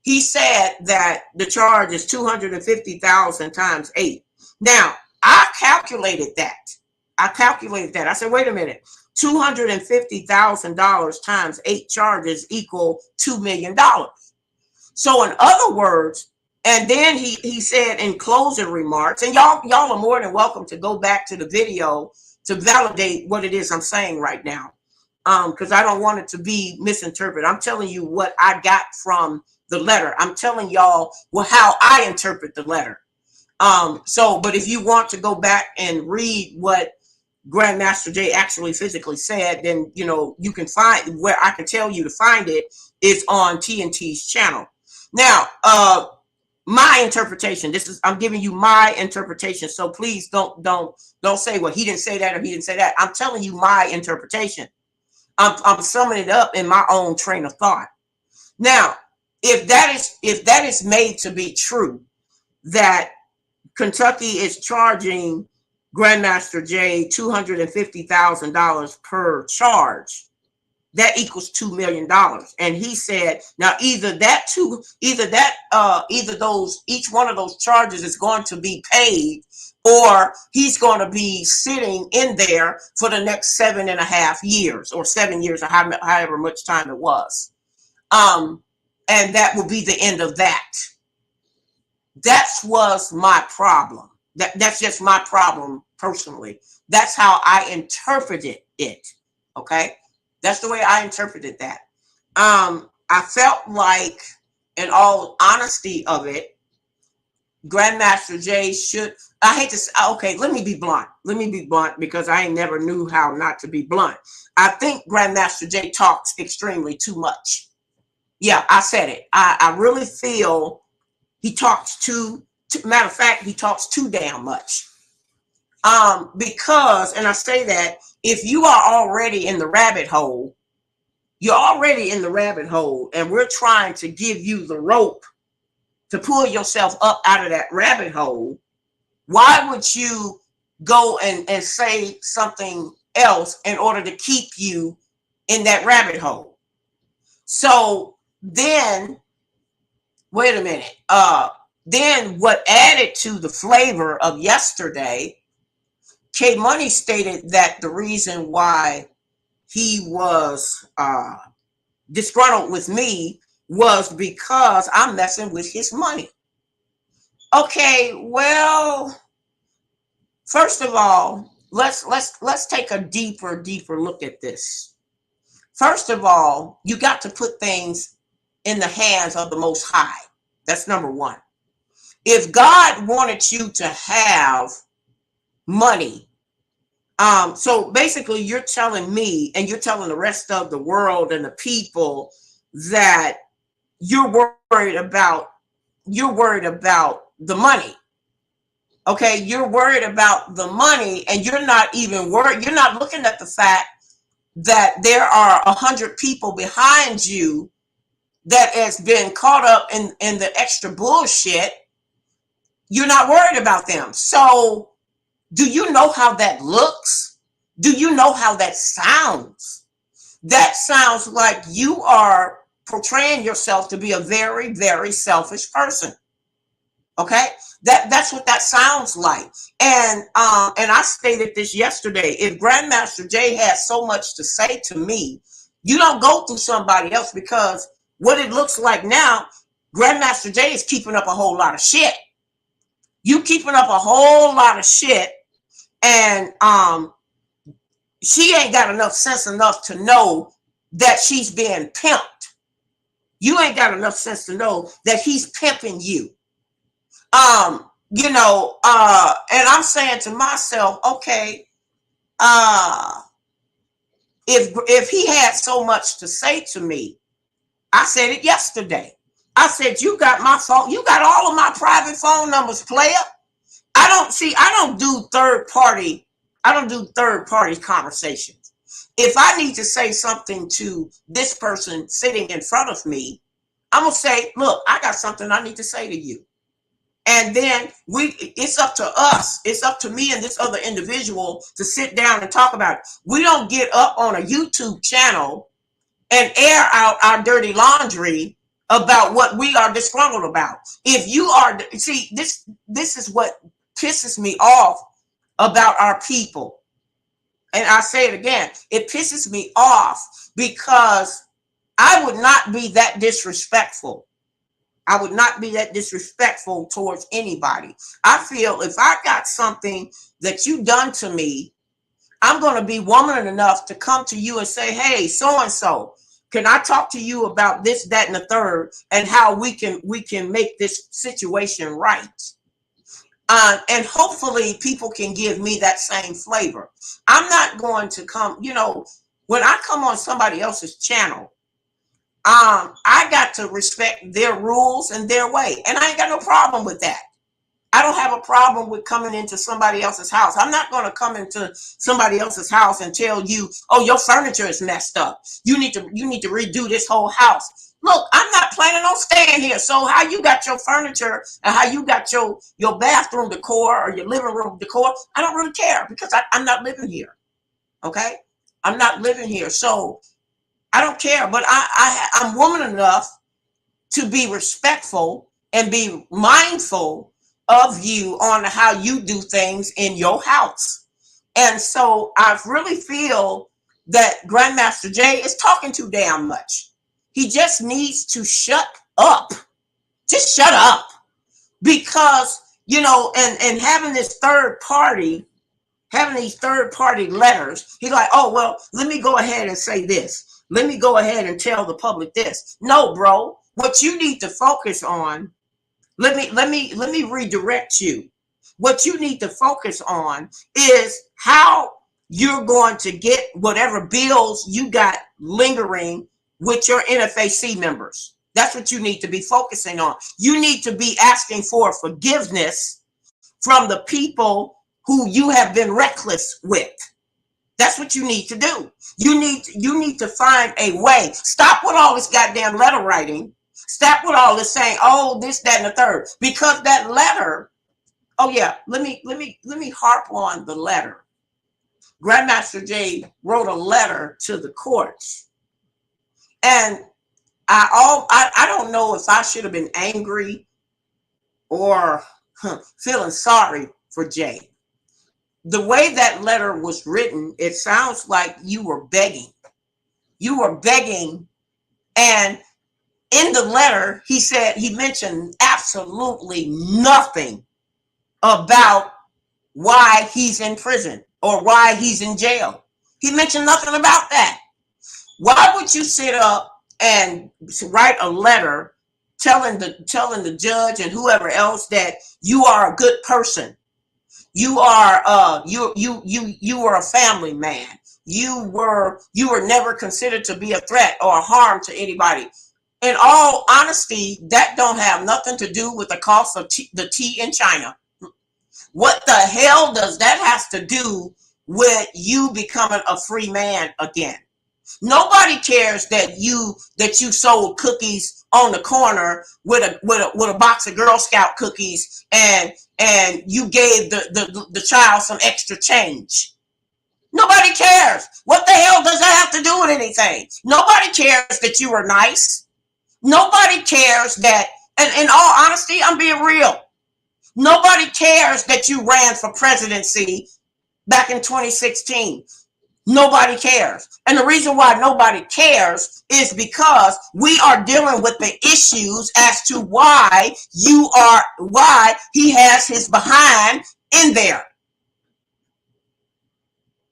he said that the charge is 250,000 times 8. Now, I calculated that. I said, wait a minute. $250,000 times 8 charges equal $2 million. So in other words, and then he said in closing remarks, and y'all are more than welcome to go back to the video to validate what it is I'm saying right now. Because I don't want it to be misinterpreted. I'm telling you what I got from the letter. I'm telling y'all how I interpret the letter. But if you want to go back and read what Grandmaster Jay actually physically said, then you can find where I can tell you to find it is on TNT's channel. Now, my interpretation. I'm giving you my interpretation. So please don't say, well, he didn't say that or he didn't say that. I'm telling you my interpretation. I'm summing it up in my own train of thought. Now, if that is made to be true, that Kentucky is charging Grandmaster Jay $250,000 per charge, that equals $2 million. And he said, now each one of those charges is going to be paid, or he's going to be sitting in there for the next 7.5 years, or 7 years, or however much time it was. And that will be the end of that. That was my problem. That's just my problem personally. That's how I interpreted it. Okay. That's the way I interpreted that. I felt like, in all honesty of it, Grandmaster Jay should, I hate to say, okay, let me be blunt. Let me be blunt because I never knew how not to be blunt. I think Grandmaster Jay talks extremely too much. Yeah, I said it. I really feel he talks matter of fact, he talks too damn much. Because, and I say that, if you are already in the rabbit hole, you're already in the rabbit hole, and we're trying to give you the rope to pull yourself up out of that rabbit hole. Why would you go and say something else in order to keep you in that rabbit hole? So then, wait a minute. Then what added to the flavor of yesterday, K Money stated that the reason why he was disgruntled with me was because I'm messing with his money. Okay, well, first of all, let's take a deeper look at this. First of all, you got to put things in the hands of the Most High. That's number one. If God wanted you to have money, so basically you're telling me and you're telling the rest of the world and the people that you're worried about the money. Okay, you're worried about the money, and you're not even worried. You're not looking at the fact that there are 100 people behind you that has been caught up in the extra bullshit. You're not worried about them. So do you know how that looks? Do you know how that sounds? That sounds like you are portraying yourself to be a very, very selfish person. Okay, that's what that sounds like. And I stated this yesterday. If Grandmaster Jay has so much to say to me, you don't go through somebody else, because what it looks like now, Grandmaster Jay is keeping up a whole lot of shit. You keeping up a whole lot of shit, and she ain't got enough sense enough to know that she's being pimped. You ain't got enough sense to know that he's pimping you. And I'm saying to myself, okay, if he had so much to say to me, I said it yesterday. I said, you got my phone, you got all of my private phone numbers, player. I don't do third party conversations. If I need to say something to this person sitting in front of me, I'm gonna say, look, I got something I need to say to you. And then it's up to us. It's up to me and this other individual to sit down and talk about it. We don't get up on a YouTube channel and air out our dirty laundry about what we are disgruntled about. If you are, see, this is what pisses me off about our people. And I say it again, it pisses me off because I would not be that disrespectful. I would not be that disrespectful towards anybody. I feel if I got something that you done to me, I'm going to be woman enough to come to you and say, hey, so-and-so, can I talk to you about this, that, and the third, and how we can make this situation right? And hopefully people can give me that same flavor. I'm not going to come, when I come on somebody else's channel, I got to respect their rules and their way. And I ain't got no problem with that. I don't have a problem with coming into somebody else's house. I'm not going to come into somebody else's house and tell you, oh, your furniture is messed up. You need to redo this whole house. Look, I'm not planning on staying here. So how you got your furniture and how you got your bathroom decor or your living room decor, I don't really care because I'm not living here. Okay? I'm not living here. So I don't care. But I'm woman enough to be respectful and be mindful of you on how you do things in your house. And so I really feel that Grandmaster Jay is talking too damn much. He just needs to shut up. Just shut up. Because, and having this third party, having these third party letters, he's like, oh, well, let me go ahead and say this. Let me go ahead and tell the public this. No, bro, what you need to focus on, let me redirect you. What you need to focus on is how you're going to get whatever bills you got lingering with your NFAC members. That's what you need to be focusing on. You need to be asking for forgiveness from the people who you have been reckless with. That's what you need to do. You need to find a way. Stop with all this goddamn letter writing. Stop with all this saying, oh, this, that, and the third. Because that letter, oh yeah, let me harp on the letter. Grandmaster Jay wrote a letter to the courts. And I don't know if I should have been angry or feeling sorry for Jay. The way that letter was written, it sounds like you were begging. You were begging. And in the letter, he mentioned absolutely nothing about why he's in prison or why he's in jail. He mentioned nothing about that. Why would you sit up and write a letter telling the judge and whoever else that you are a good person? You are you were a family man. You were never considered to be a threat or a harm to anybody. In all honesty, that don't have nothing to do with the cost of the tea in China. What the hell does that have to do with you becoming a free man again? Nobody cares that you sold cookies on the corner with a box of Girl Scout cookies and you gave the child some extra change. Nobody cares. What the hell does that have to do with anything? Nobody cares that you were nice. Nobody cares that, and in all honesty, I'm being real. Nobody cares that you ran for presidency back in 2016. Nobody cares. And the reason why nobody cares is because we are dealing with the issues as to why he has his behind in there.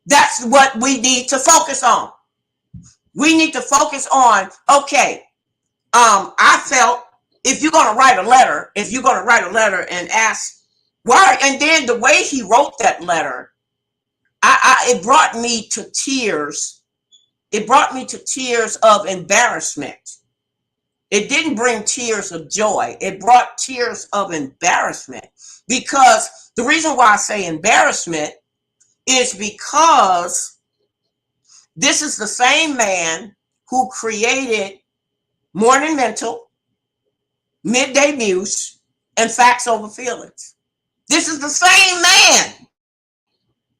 That's what we need to focus on. We need to focus on, okay, I felt if you're going to write a letter and ask why, and then the way he wrote that letter, it brought me to tears. It brought me to tears of embarrassment. It didn't bring tears of joy. It brought tears of embarrassment, because the reason why I say embarrassment is because this is the same man who created Morning Mental, Midday Muse, and Facts Over Feelings. This is the same man.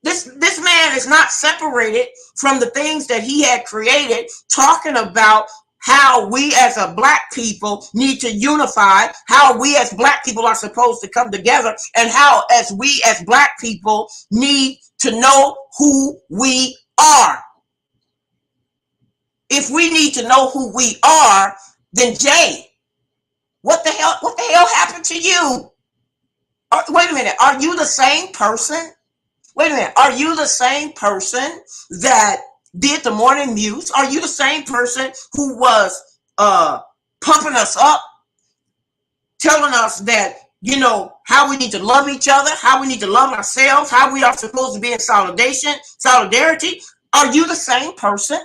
This man is not separated from the things that he had created, talking about how we as a black people need to unify, how we as black people are supposed to come together, and how as we as black people need to know who we are. If we need to know who we are, then Jay, what the hell happened to you? Wait a minute, are you the same person? Wait a minute, are you the same person that did the morning muse? Are you the same person who was pumping us up, telling us that, you know, how we need to love each other, how we need to love ourselves, how we are supposed to be in solidarity? Are you the same person?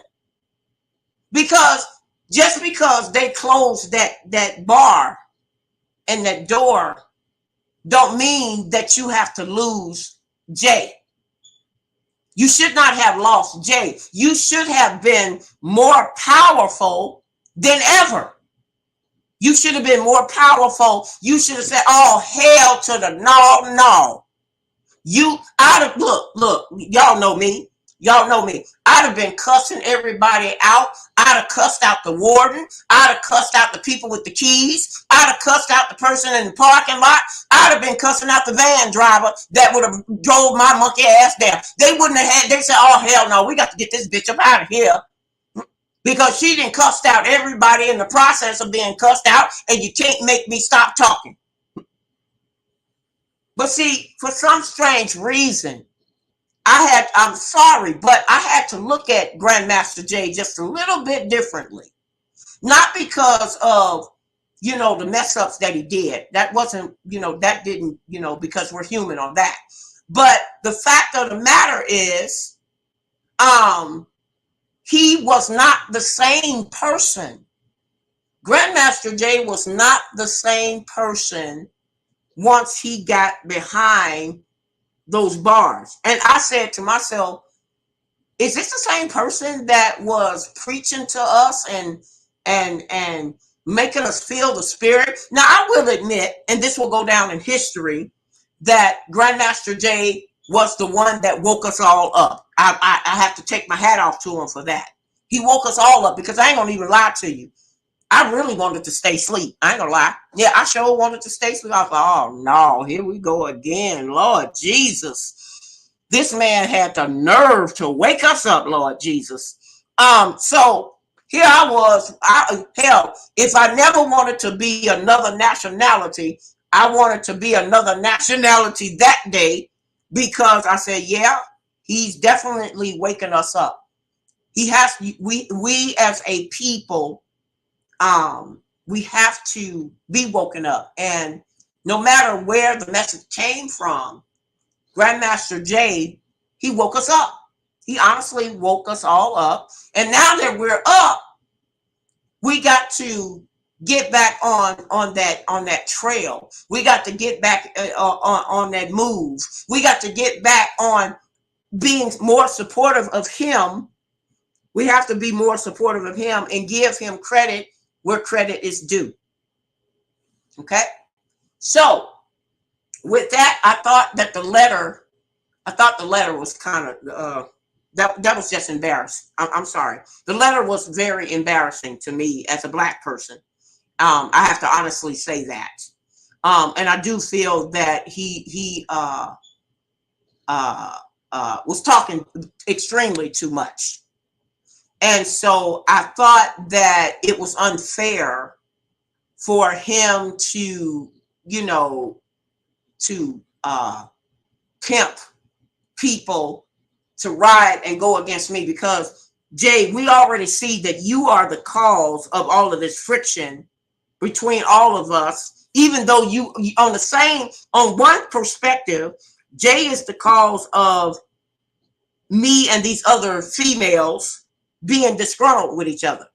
Because just because they closed that bar and that door don't mean that you have to lose Jay. You should not have lost Jay. You should have been more powerful than ever. You should have been more powerful. You should have said, oh, hell to the no. Look, y'all know me. Y'all know me. I'd have been cussing everybody out. I'd have cussed out the warden. I'd have cussed out the people with the keys. I'd have cussed out the person in the parking lot. I'd have been cussing out the van driver that would have drove my monkey ass down. They wouldn't have had, they said, oh, hell no, we got to get this bitch up out of here. Because she didn't cuss out everybody in the process of being cussed out, and you can't make me stop talking. But see, for some strange reason, I'm sorry, but I had to look at Grandmaster Jay just a little bit differently. Not because of, you know, the mess ups that he did. That wasn't, you know, that didn't, you know, because we're human on that. But the fact of the matter is, he was not the same person. Grandmaster Jay was not the same person once he got behind those bars. And I said to myself, is this the same person that was preaching to us and making us feel the spirit? Now, I will admit, and this will go down in history, that Grandmaster Jay was the one that woke us all up. I have to take my hat off to him for that. He woke us all up, because I ain't gonna even lie to you. I really wanted to stay asleep. I ain't gonna lie. Yeah, I sure wanted to stay asleep. I was like, oh no, here we go again. Lord Jesus. This man had the nerve to wake us up, Lord Jesus. So here I was. Hell, if I never wanted to be another nationality, I wanted to be another nationality that day, because I said, yeah, he's definitely waking us up. He has, we as a people, we have to be woken up. And no matter where the message came from, Grandmaster Jay, he woke us up. He honestly woke us all up. And now that we're up, we got to get back on that trail. We got to get back on that move. We got to get back on being more supportive of him. We have to be more supportive of him and give him credit where credit is due. Okay? So, with that, I thought the letter was kind of, that was just embarrassing. I'm sorry. The letter was very embarrassing to me as a Black person. I have to honestly say that. And I do feel that he was talking extremely too much. And so I thought that it was unfair for him to, you know, to pimp people to ride and go against me, because Jay, we already see that you are the cause of all of this friction between all of us, even though you on one perspective, Jay is the cause of me and these other females being disgruntled with each other.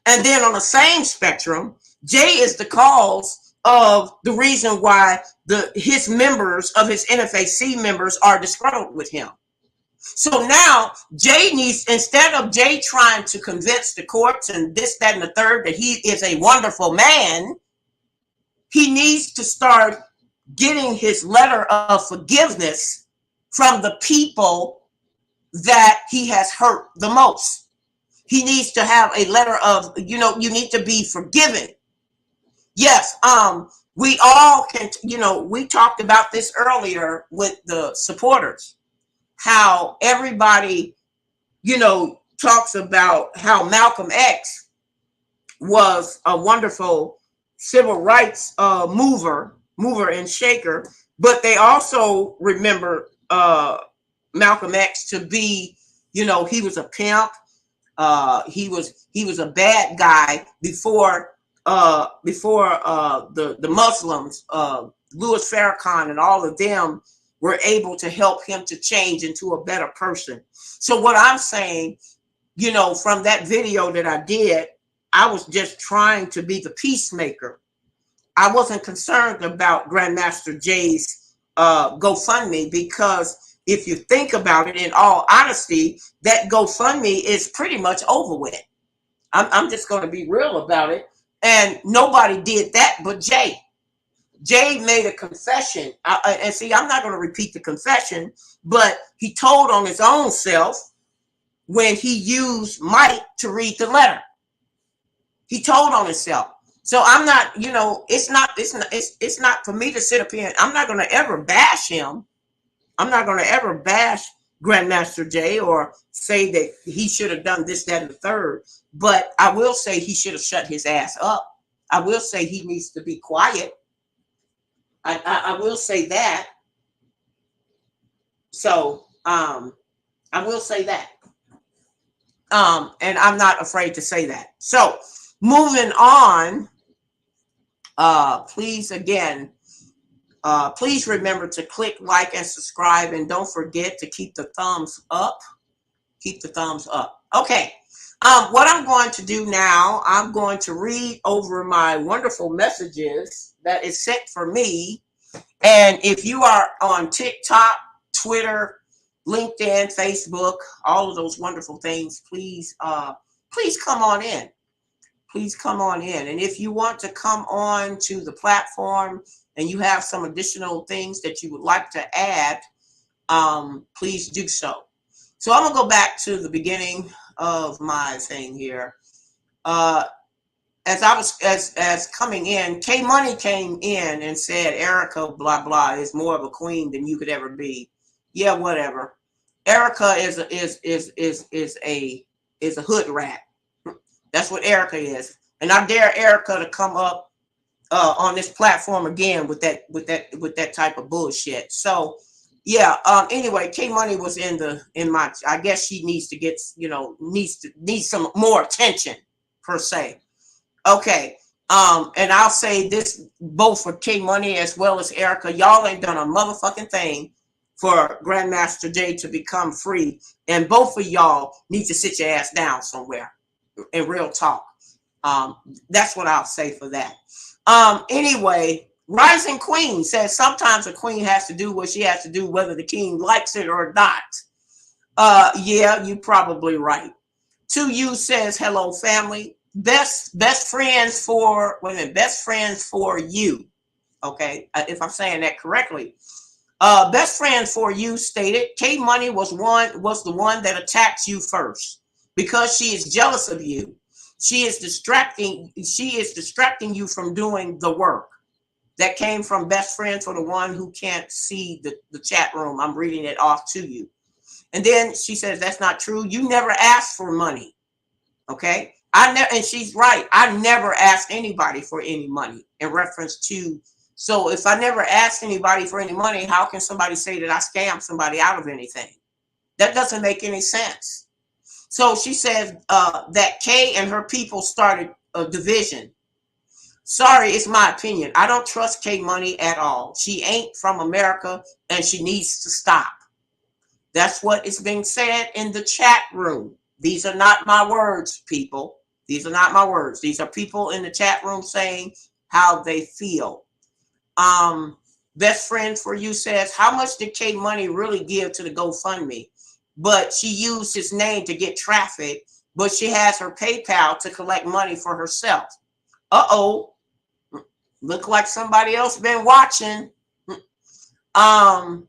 And then on the same spectrum, Jay is the cause of the reason why his members of his NFAC members are disgruntled with him. So now Jay needs, instead of Jay trying to convince the courts and this, that, and the third that he is a wonderful man, he needs to start getting his letter of forgiveness from the people that he has hurt the most. He needs to have a letter of, you know, you need to be forgiven. Yes, we all can, you know, we talked about this earlier with the supporters, how everybody, you know, talks about how Malcolm X was a wonderful civil rights mover and shaker, but they also remember Malcolm X to be, you know, he was a pimp. He was a bad guy before the Muslims, Louis Farrakhan and all of them were able to help him to change into a better person. So what I'm saying, you know, from that video that I did, I was just trying to be the peacemaker. I wasn't concerned about Grandmaster Jay's GoFundMe, because if you think about it, in all honesty, that GoFundMe is pretty much over with. I'm just going to be real about it. And nobody did that but Jay. Jay made a confession. And see, I'm not going to repeat the confession, but he told on his own self when he used Mike to read the letter. He told on himself. So I'm not, you know, it's not for me to sit up here. I'm not going to ever bash him. I'm not going to ever bash Grandmaster Jay or say that he should have done this, that, and the third. But I will say he should have shut his ass up. I will say he needs to be quiet. I will say that. So I will say that. And I'm not afraid to say that. So moving on, please again, please remember to click like and subscribe, and don't forget to keep the thumbs up. Keep the thumbs up. Okay. What I'm going to do now, I'm going to read over my wonderful messages that is sent for me. And if you are on TikTok, Twitter, LinkedIn, Facebook, all of those wonderful things, please come on in. Please come on in. And if you want to come on to the platform and you have some additional things that you would like to add, please do so. So I'm gonna go back to the beginning of my thing here. As I was as coming in, K Money came in and said Erica blah blah is more of a queen than you could ever be. Yeah, whatever. Erica is a hood rat. That's what Erica is. And I dare Erica to come up on this platform again with that type of bullshit. So yeah, anyway, K Money was in my, I guess she needs to get, you know, needs some more attention per se. Okay. And I'll say this both for K Money as well as Erica, y'all ain't done a motherfucking thing for Grandmaster Jay to become free. And both of y'all need to sit your ass down somewhere in real talk. That's what I'll say for that. Anyway, Rising Queen says sometimes a queen has to do what she has to do, whether the king likes it or not. Yeah, you're probably right. To You says, hello, family. Best friends for women, best friends for you. Okay, if I'm saying that correctly. Best friends for you stated K Money was the one that attacked you first because she is jealous of you. She is distracting you from doing the work. That came from Best Friends for the one who can't see the chat room. I'm reading it off to you. And then she says, that's not true. You never asked for money. Okay. And she's right. I never asked anybody for any money in reference to. So if I never asked anybody for any money, how can somebody say that I scammed somebody out of anything? That doesn't make any sense. So she says that Kay and her people started a division. Sorry, it's my opinion. I don't trust K Money at all. She ain't from America and she needs to stop. That's what is being said in the chat room. These are not my words, people. These are not my words. These are people in the chat room saying how they feel. Best Friend for You says, how much did K Money really give to the GoFundMe? But she used his name to get traffic, but she has her PayPal to collect money for herself. Uh-oh. Look like somebody else been watching. Well,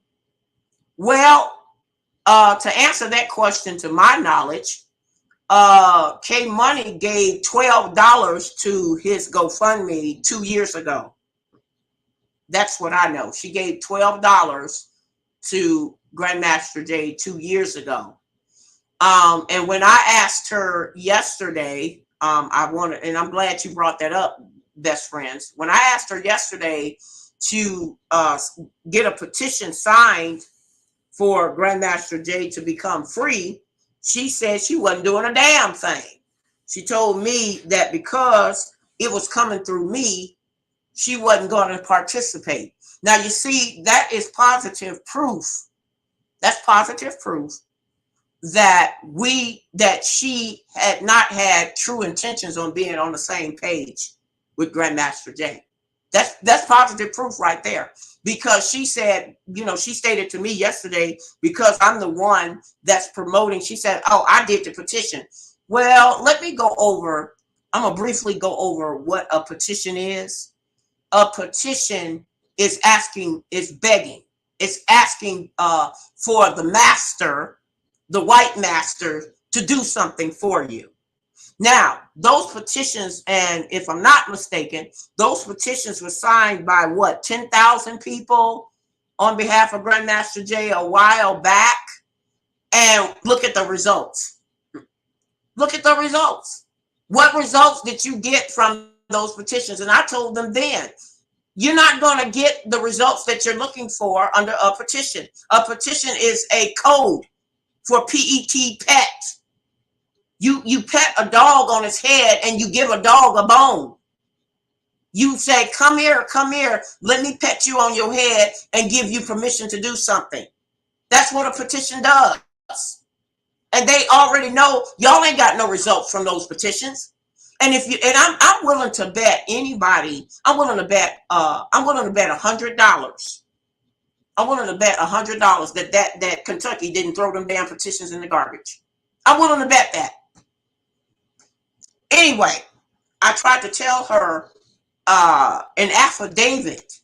to answer that question, to my knowledge, K Money gave $12 to his GoFundMe 2 years ago. That's what I know. She gave $12 to Grandmaster Jay 2 years ago. And when I asked her yesterday, I wanted, and I'm glad you brought that up, best friends. When I asked her yesterday to get a petition signed for Grandmaster Jay to become free, she said she wasn't doing a damn thing. She told me that because it was coming through me, she wasn't going to participate. Now, you see, that is positive proof. That's positive proof that she had not had true intentions on being on the same page with Grandmaster Jay. That's positive proof right there. Because she said, she stated to me yesterday, because I'm the one that's promoting, she said, oh, I did the petition. Well, let me go over, I'm going to briefly go over what a petition is. A petition is begging. It's asking for the master, the white master, to do something for you. Now, those petitions, and if I'm not mistaken, those petitions were signed by 10,000 people on behalf of Grandmaster Jay a while back. And look at the results. Look at the results. What results did you get from those petitions? And I told them then, you're not going to get the results that you're looking for under a petition. A petition is a code for PET, pet. You pet a dog on its head and you give a dog a bone. You say, come here, let me pet you on your head and give you permission to do something. That's what a petition does. And they already know y'all ain't got no results from those petitions. And I'm willing to bet anybody, I'm willing to bet $100. I'm willing to bet $100 that Kentucky didn't throw them damn petitions in the garbage. I'm willing to bet that. Anyway, I tried to tell her an affidavit.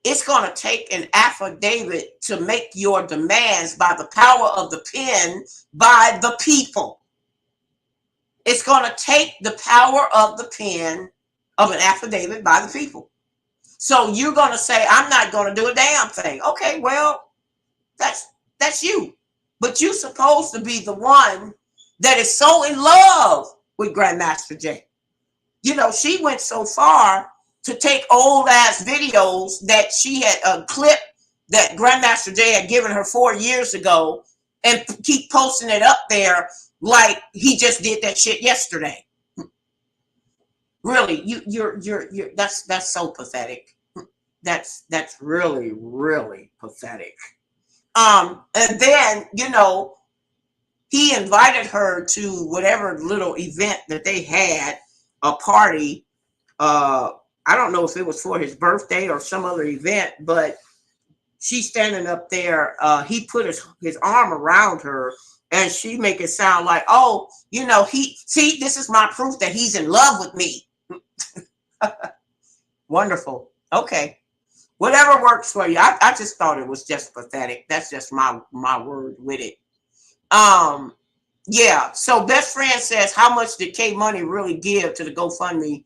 It's going to take an affidavit to make your demands by the power of the pen by the people. It's going to take the power of the pen of an affidavit by the people. So you're going to say, I'm not going to do a damn thing. Okay, well, that's you. But you're supposed to be the one that is so in love with Grandmaster Jay. She went so far to take old ass videos that she had a clip that Grandmaster Jay had given her 4 years ago and keep posting it up there like he just did that shit yesterday. Really, you're that's so pathetic. That's really, really pathetic. And then, he invited her to whatever little event that they had, a party. I don't know if it was for his birthday or some other event, but she's standing up there. He put his arm around her and she make it sound like, oh, this is my proof that he's in love with me. Wonderful. Okay. Whatever works for you. I just thought it was just pathetic. That's just my word with it. Yeah. So best friend says, how much did K Money really give to the GoFundMe?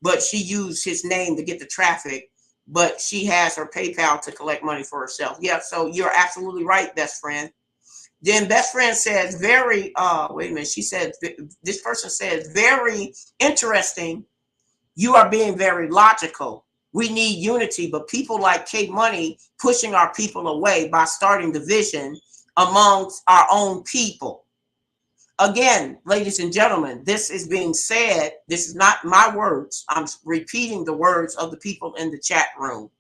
But she used his name to get the traffic, but she has her PayPal to collect money for herself. Yeah. So you're absolutely right, best friend. Then best friend says, wait a minute. She said, this person says, very interesting. You are being very logical. We need unity, but people like K Money pushing our people away by starting division amongst our own people. Again, ladies and gentlemen, this is being said. This is not my words. I'm repeating the words of the people in the chat room.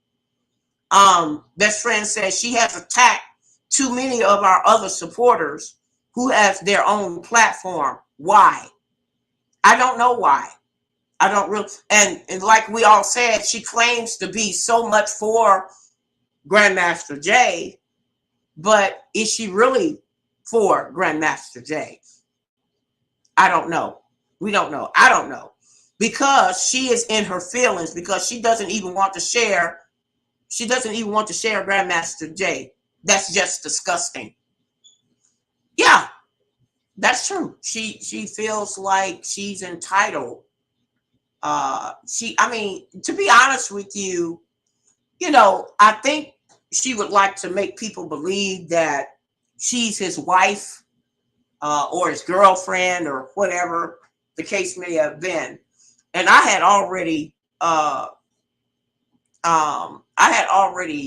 Best friend says she has attacked too many of our other supporters who have their own platform. Why? I don't know why. I don't really. And like we all said, she claims to be so much for Grandmaster Jay, but is she really for Grandmaster Jay? I don't know. We don't know. I don't know. Because she is in her feelings, because she doesn't even want to share. She doesn't even want to share Grandmaster Jay. That's just disgusting. Yeah. That's true. She feels like she's entitled. I mean, to be honest with you, I think she would like to make people believe that she's his wife, or his girlfriend, or whatever the case may have been. And I had already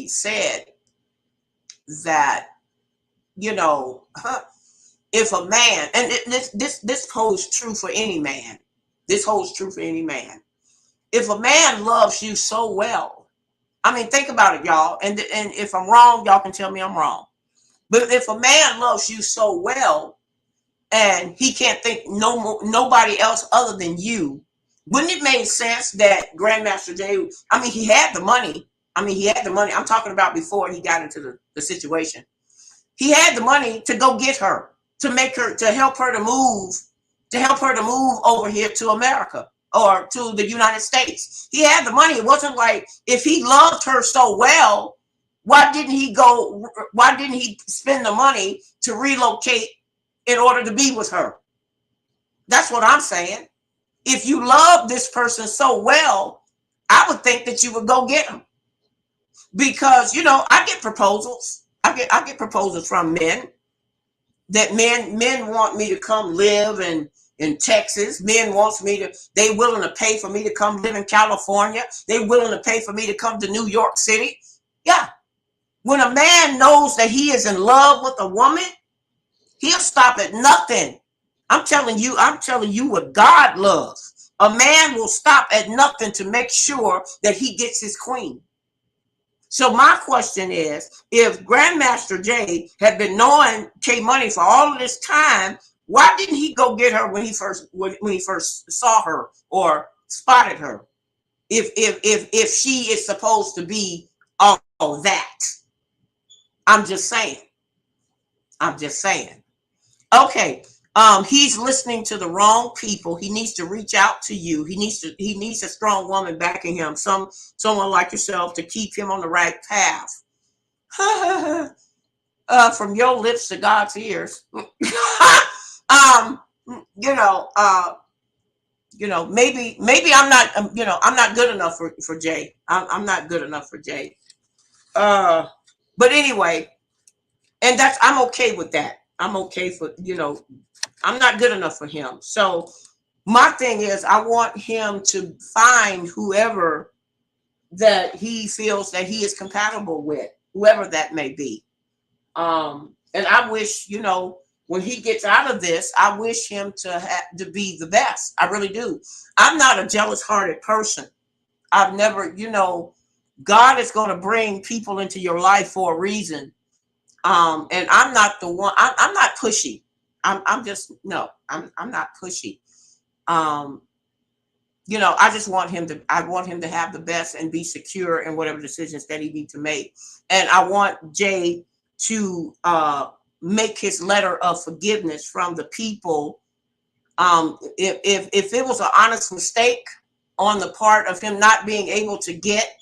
said that, you know, if a man, and this holds true for any man, this holds true for any man. If a man loves you so well, I mean, think about it, y'all. And if I'm wrong, y'all can tell me I'm wrong. But if a man loves you so well, and he can't think nobody else other than you, wouldn't it make sense that Grandmaster Jay? I mean, he had the money. I'm talking about before he got into the situation. He had the money to go get her, to help her to move over here to America or to the United States. He had the money. It wasn't like, if he loved her so well, why didn't he spend the money to relocate in order to be with her? That's what I'm saying. If you love this person so well, I would think that you would go get him. Because, I get proposals. I get proposals from men, that men want me to come live in Texas. Men wants me to, they willing to pay for me to come live in California. They willing to pay for me to come to New York City. Yeah. When a man knows that he is in love with a woman, he'll stop at nothing. I'm telling you what God loves. A man will stop at nothing to make sure that he gets his queen. So my question is, if Grandmaster Jay had been knowing K Money for all of this time, why didn't he go get her when he first saw her or spotted her? If she is supposed to be all that. I'm just saying. Okay. He's listening to the wrong people. He needs to reach out to you. He needs a strong woman backing him. Someone like yourself to keep him on the right path. From your lips to God's ears. Maybe I'm not, I'm not good enough for Jay. I'm not good enough for Jay. But anyway, and I'm okay with that. I'm okay for, I'm not good enough for him. So my thing is, I want him to find whoever that he feels that he is compatible with, whoever that may be. And I wish, when he gets out of this, I wish him to be the best. I really do. I'm not a jealous-hearted person. I've never, God is going to bring people into your life for a reason. And I'm not the one. I'm not pushy. I'm just, no. I'm not pushy. I just want him to. I want him to have the best and be secure in whatever decisions that he needs to make. And I want Jay to make his letter of forgiveness from the people. If it was an honest mistake on the part of him not being able to get,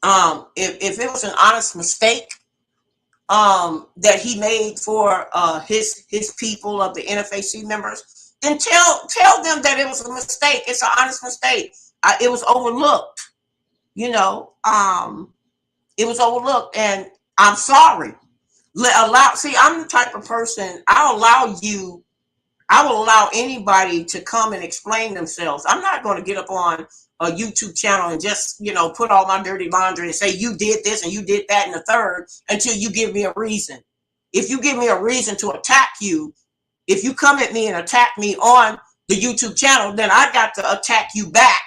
if it was an honest mistake that he made for his people of the NFAC members, then tell them that it was a mistake. It's an honest mistake. It was overlooked. It was overlooked, and I'm sorry. See, I'm the type of person, I will allow anybody to come and explain themselves. I'm not going to get up on a YouTube channel and just, put all my dirty laundry and say, you did this and you did that and the third, until you give me a reason. If you give me a reason to attack you, if you come at me and attack me on the YouTube channel, then I got to attack you back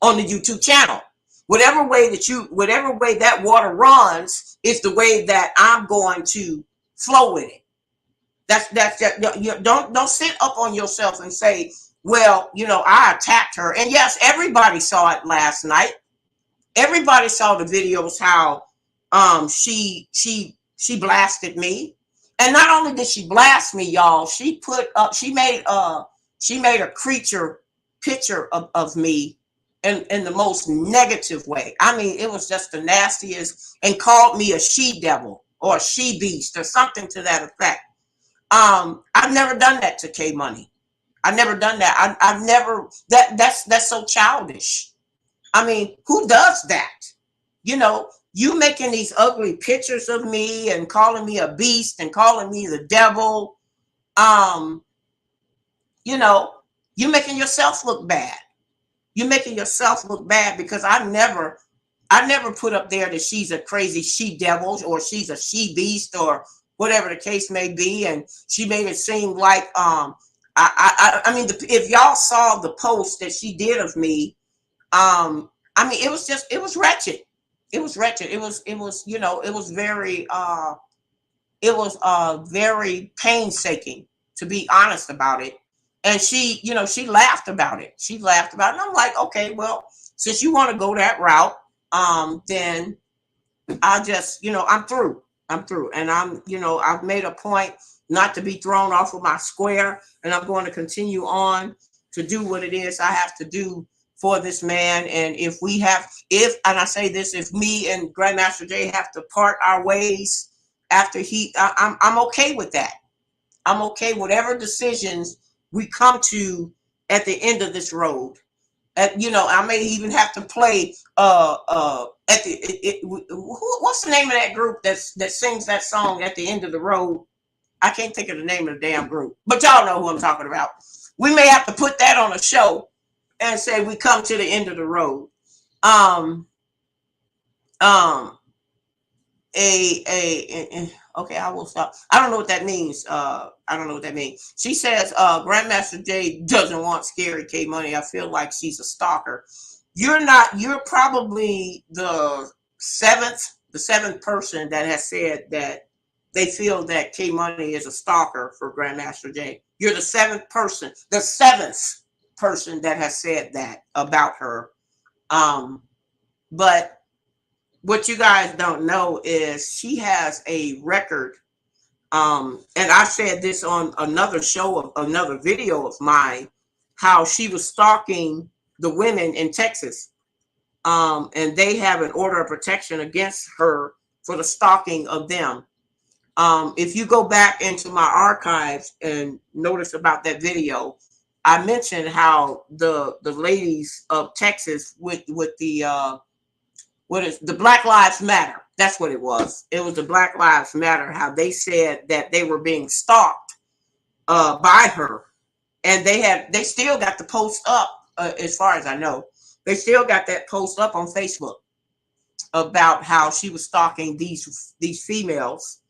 on the YouTube channel. Whatever way that water runs is the way that I'm going to flow with it. Don't sit up on yourself and say, well, I attacked her. And yes, everybody saw it last night. Everybody saw the videos how she blasted me. And not only did she blast me, y'all, she made a creature picture of me in the most negative way. I mean, it was just the nastiest, and called me a she devil or a she beast or something to that effect. I've never done that to K Money. I've never done that. I've never, that's so childish. I mean, who does that? You know, you making these ugly pictures of me and calling me a beast and calling me the devil. Um, you know, you're making yourself look bad. You're making yourself look bad because I never put up there that she's a crazy she devil or she's a she beast or whatever the case may be. And she made it seem like I mean, if y'all saw the post that she did of me, I mean, it was wretched. It was wretched. It was, you know, it was very painstaking, to be honest about it. And she, you know, she laughed about it. She laughed about it. And I'm like, okay, well, since you want to go that route, then I just, you know, I'm through. I'm through. And I'm, you know, I've made a point not to be thrown off of my square. And I'm going to continue on to do what it is I have to do for this man. And and I say this, if me and Grandmaster Jay have to part our ways after I'm okay with that. I'm okay, whatever decisions we come to at the end of this road. You know, I may even have to play at what's the name of that group that sings that song at the end of the road? I can't think of the name of the damn group, but y'all know who I'm talking about. We may have to put that on a show and say we come to the end of the road. Um, um, okay, I will stop. I don't know what that means. I don't know what that means. She says Grandmaster Jay doesn't want Scary K Money. I feel like she's a stalker. You're probably the seventh person that has said that they feel that K Money is a stalker for Grandmaster Jay. You're the seventh person that has said that about her. But what you guys don't know is she has a record. And I said this on another show of another video of mine, how she was stalking the women in Texas. And they have an order of protection against her for the stalking of them. If you go back into my archives and notice about that video, I mentioned how the ladies of Texas with the what is the Black Lives Matter? That's what it was. It was the Black Lives Matter, how they said that they were being stalked by her. And they still got the post up, as far as I know. They still got that post up on Facebook about how she was stalking these females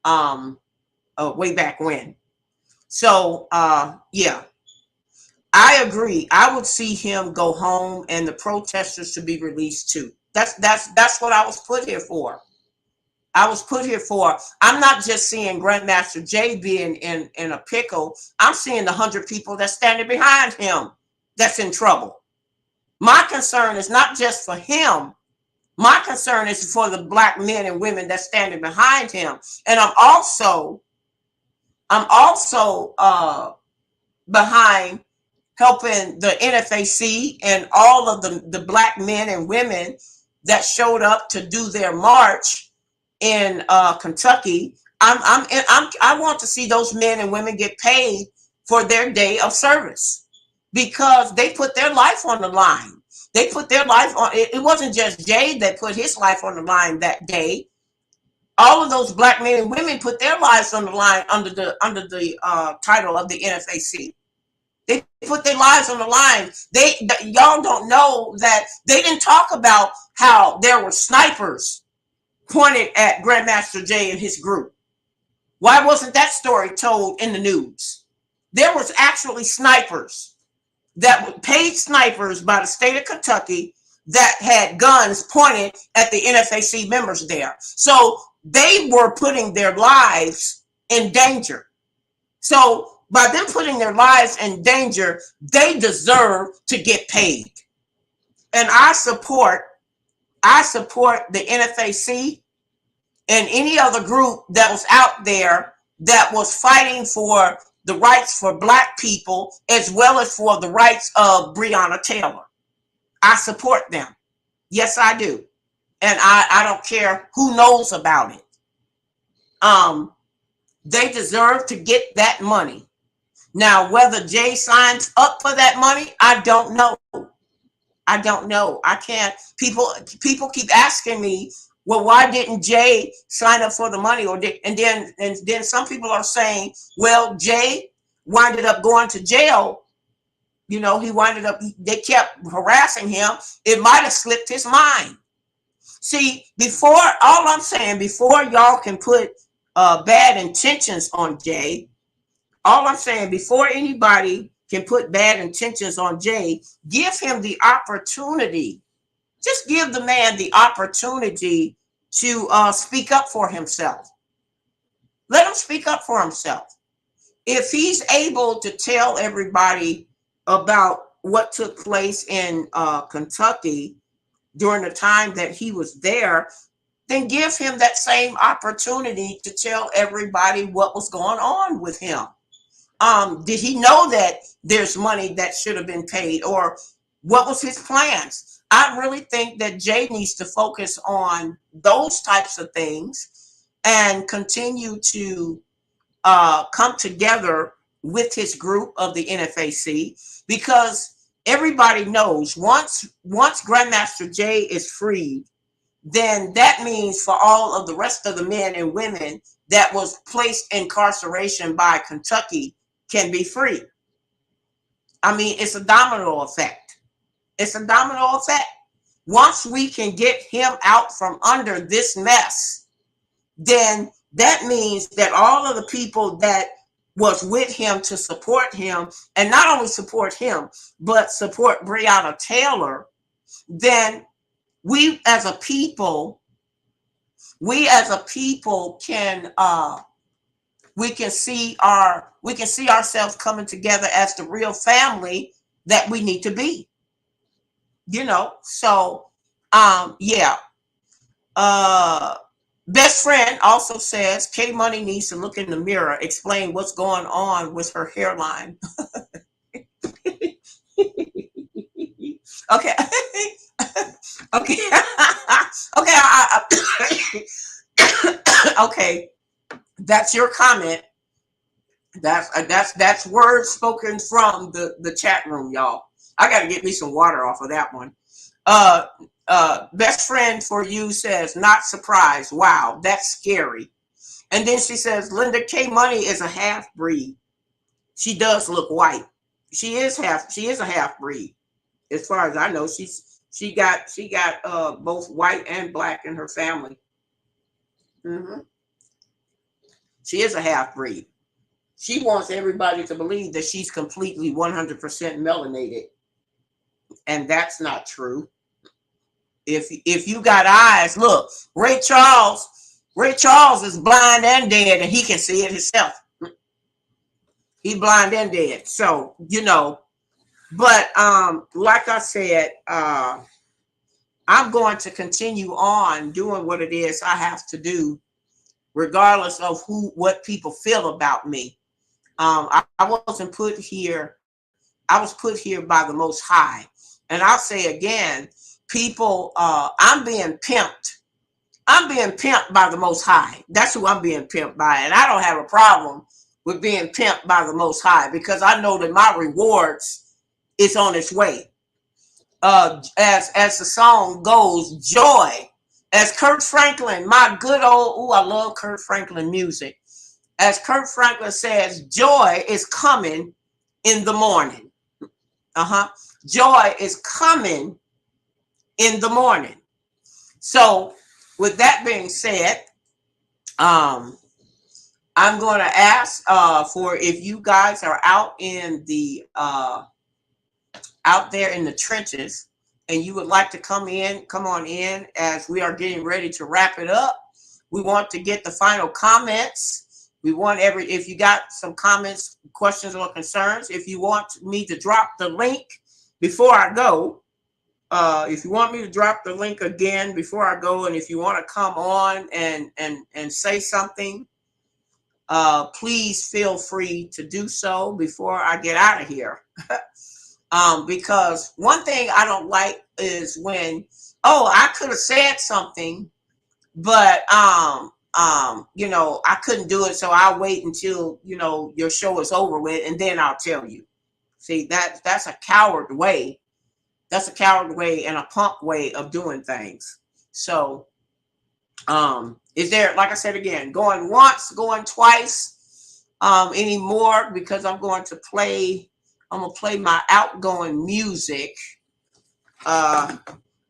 way back when. So yeah, I agree. I would see him go home and the protesters to be released too. That's what I was put here for. I was put here for. I'm not just seeing Grandmaster Jay being in a pickle. I'm seeing the 100 people that's standing behind him that's in trouble. My concern is not just for him. My concern is for the black men and women that's standing behind him. And I'm also behind helping the NFAC and all of the black men and women that showed up to do their march in Kentucky. I want to see those men and women get paid for their day of service because they put their life on the line. They put their life on. It wasn't just Jay that put his life on the line that day. All of those black men and women put their lives on the line under the title of the NFAC. They put their lives on the line. Y'all don't know that they didn't talk about how there were snipers pointed at Grandmaster Jay and his group. Why wasn't that story told in the news? There was actually snipers that were paid snipers by the state of Kentucky that had guns pointed at the NFAC members there. So they were putting their lives in danger. So by them putting their lives in danger, they deserve to get paid. And I support the NFAC and any other group that was out there that was fighting for the rights for black people as well as for the rights of Breonna Taylor. I support them. Yes, I do. And I don't care who knows about it. They deserve to get that money. Now, whether Jay signs up for that money, I don't know. I don't know. I can't. People keep asking me, well, why didn't Jay sign up for the money? And then some people are saying, well, Jay winded up going to jail. You know, he winded up. They kept harassing him. It might have slipped his mind. See, before all I'm saying, before y'all can put bad intentions on Jay, all I'm saying, before anybody can put bad intentions on Jay, give him the opportunity. Just give the man the opportunity to speak up for himself. Let him speak up for himself. If he's able to tell everybody about what took place in Kentucky during the time that he was there, then give him that same opportunity to tell everybody what was going on with him. Did he know that there's money that should have been paid, or what was his plans? I really think that Jay needs to focus on those types of things and continue to come together with his group of the NFAC, because everybody knows once Grandmaster Jay is freed, then that means for all of the rest of the men and women that was placed in incarceration by Kentucky can be free. I mean, it's a domino effect. It's a domino effect. Once we can get him out from under this mess, then that means that all of the people that was with him to support him, and not only support him, but support Breonna Taylor, then we as a people can we can see ourselves coming together as the real family that we need to be. You know, so yeah. Best friend also says K Money needs to look in the mirror, explain what's going on with her hairline. Okay. Okay. Okay. Okay. That's your comment. That's words spoken from the chat room, y'all. I got to get me some water off of that one. Best friend for you says, not surprised. Wow, that's scary. And then she says, Linda K Money is a half breed. She does look white. She is a half breed. As far as I know, she got both white and black in her family. Mm-hmm. She is a half breed. She wants everybody to believe that she's completely 100% melanated, and that's not true. If you got eyes, look, Ray Charles is blind and dead, and he can see it himself. He blind and dead. So, you know, but like I said, I'm going to continue on doing what it is I have to do, regardless of what people feel about me. I wasn't put here. I was put here by the Most High. And I'll say again, people, I'm being pimped. I'm being pimped by the Most High. That's who I'm being pimped by. And I don't have a problem with being pimped by the Most High, because I know that my rewards is on its way. As the song goes, joy. As Kurt Franklin, my good old, I love Kurt Franklin music. As Kurt Franklin says, joy is coming in the morning. Joy is coming in the morning. So with that being said, I'm going to ask for, if you guys are out in the out there in the trenches and you would like to come on in, as we are getting ready to wrap it up. We want to get the final comments. We want if you got some comments, questions, or concerns, if you want me to drop the link before I go, if you want me to drop the link again before I go, and if you want to come on and say something, please feel free to do so before I get out of here. Because one thing I don't like is when, I could have said something, but you know, I couldn't do it, so I'll wait until, you know, your show is over with, and then I'll tell you. See, that's a coward way. That's a coward way and a punk way of doing things. So, is there, like I said again, going once, going twice, anymore? Because I'm going to play. I'm gonna play my outgoing music of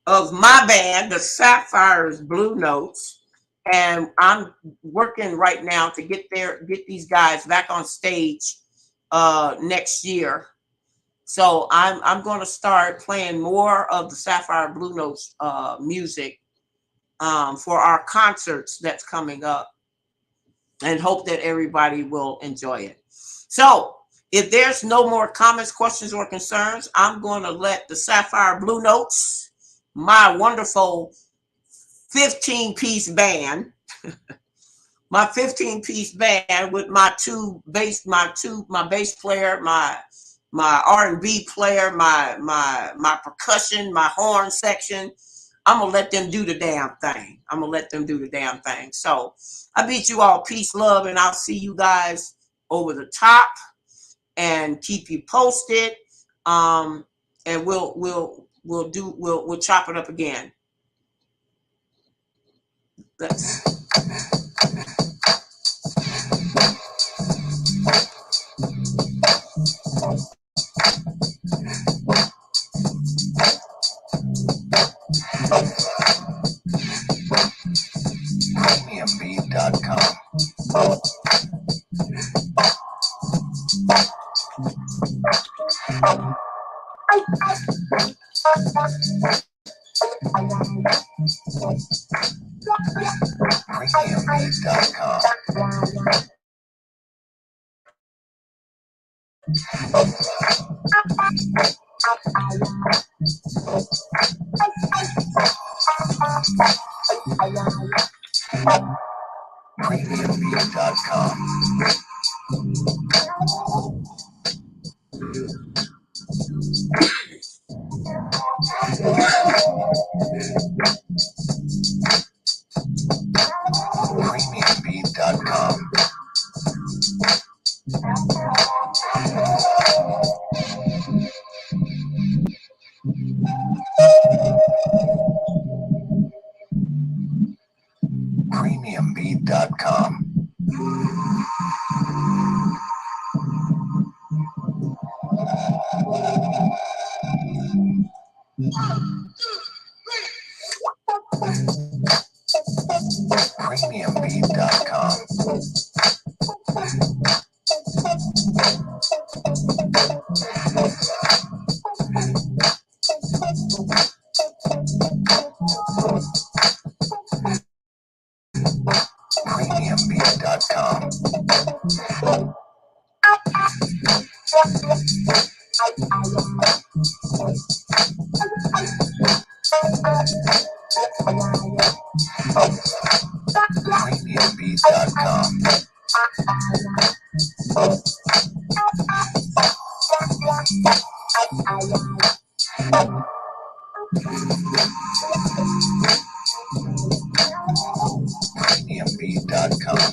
my band, the Sapphires Blue Notes, and I'm working right now to get these guys back on stage next year. So I'm going to start playing more of the Sapphire Blue Notes music for our concerts that's coming up, and hope that everybody will enjoy it. So if there's no more comments, questions, or concerns, I'm going to let the Sapphire Blue Notes, my wonderful 15-piece band, my 15-piece band with my bass player, my R&B player, my percussion, my horn section. I'm gonna let them do the damn thing. I'm gonna let them do the damn thing. So I bid you all peace, love, and I'll see you guys over the top, and keep you posted. And we'll chop it up again. Let's. GMJ.com. GMJ.com. GMJ.com. GMJ.com.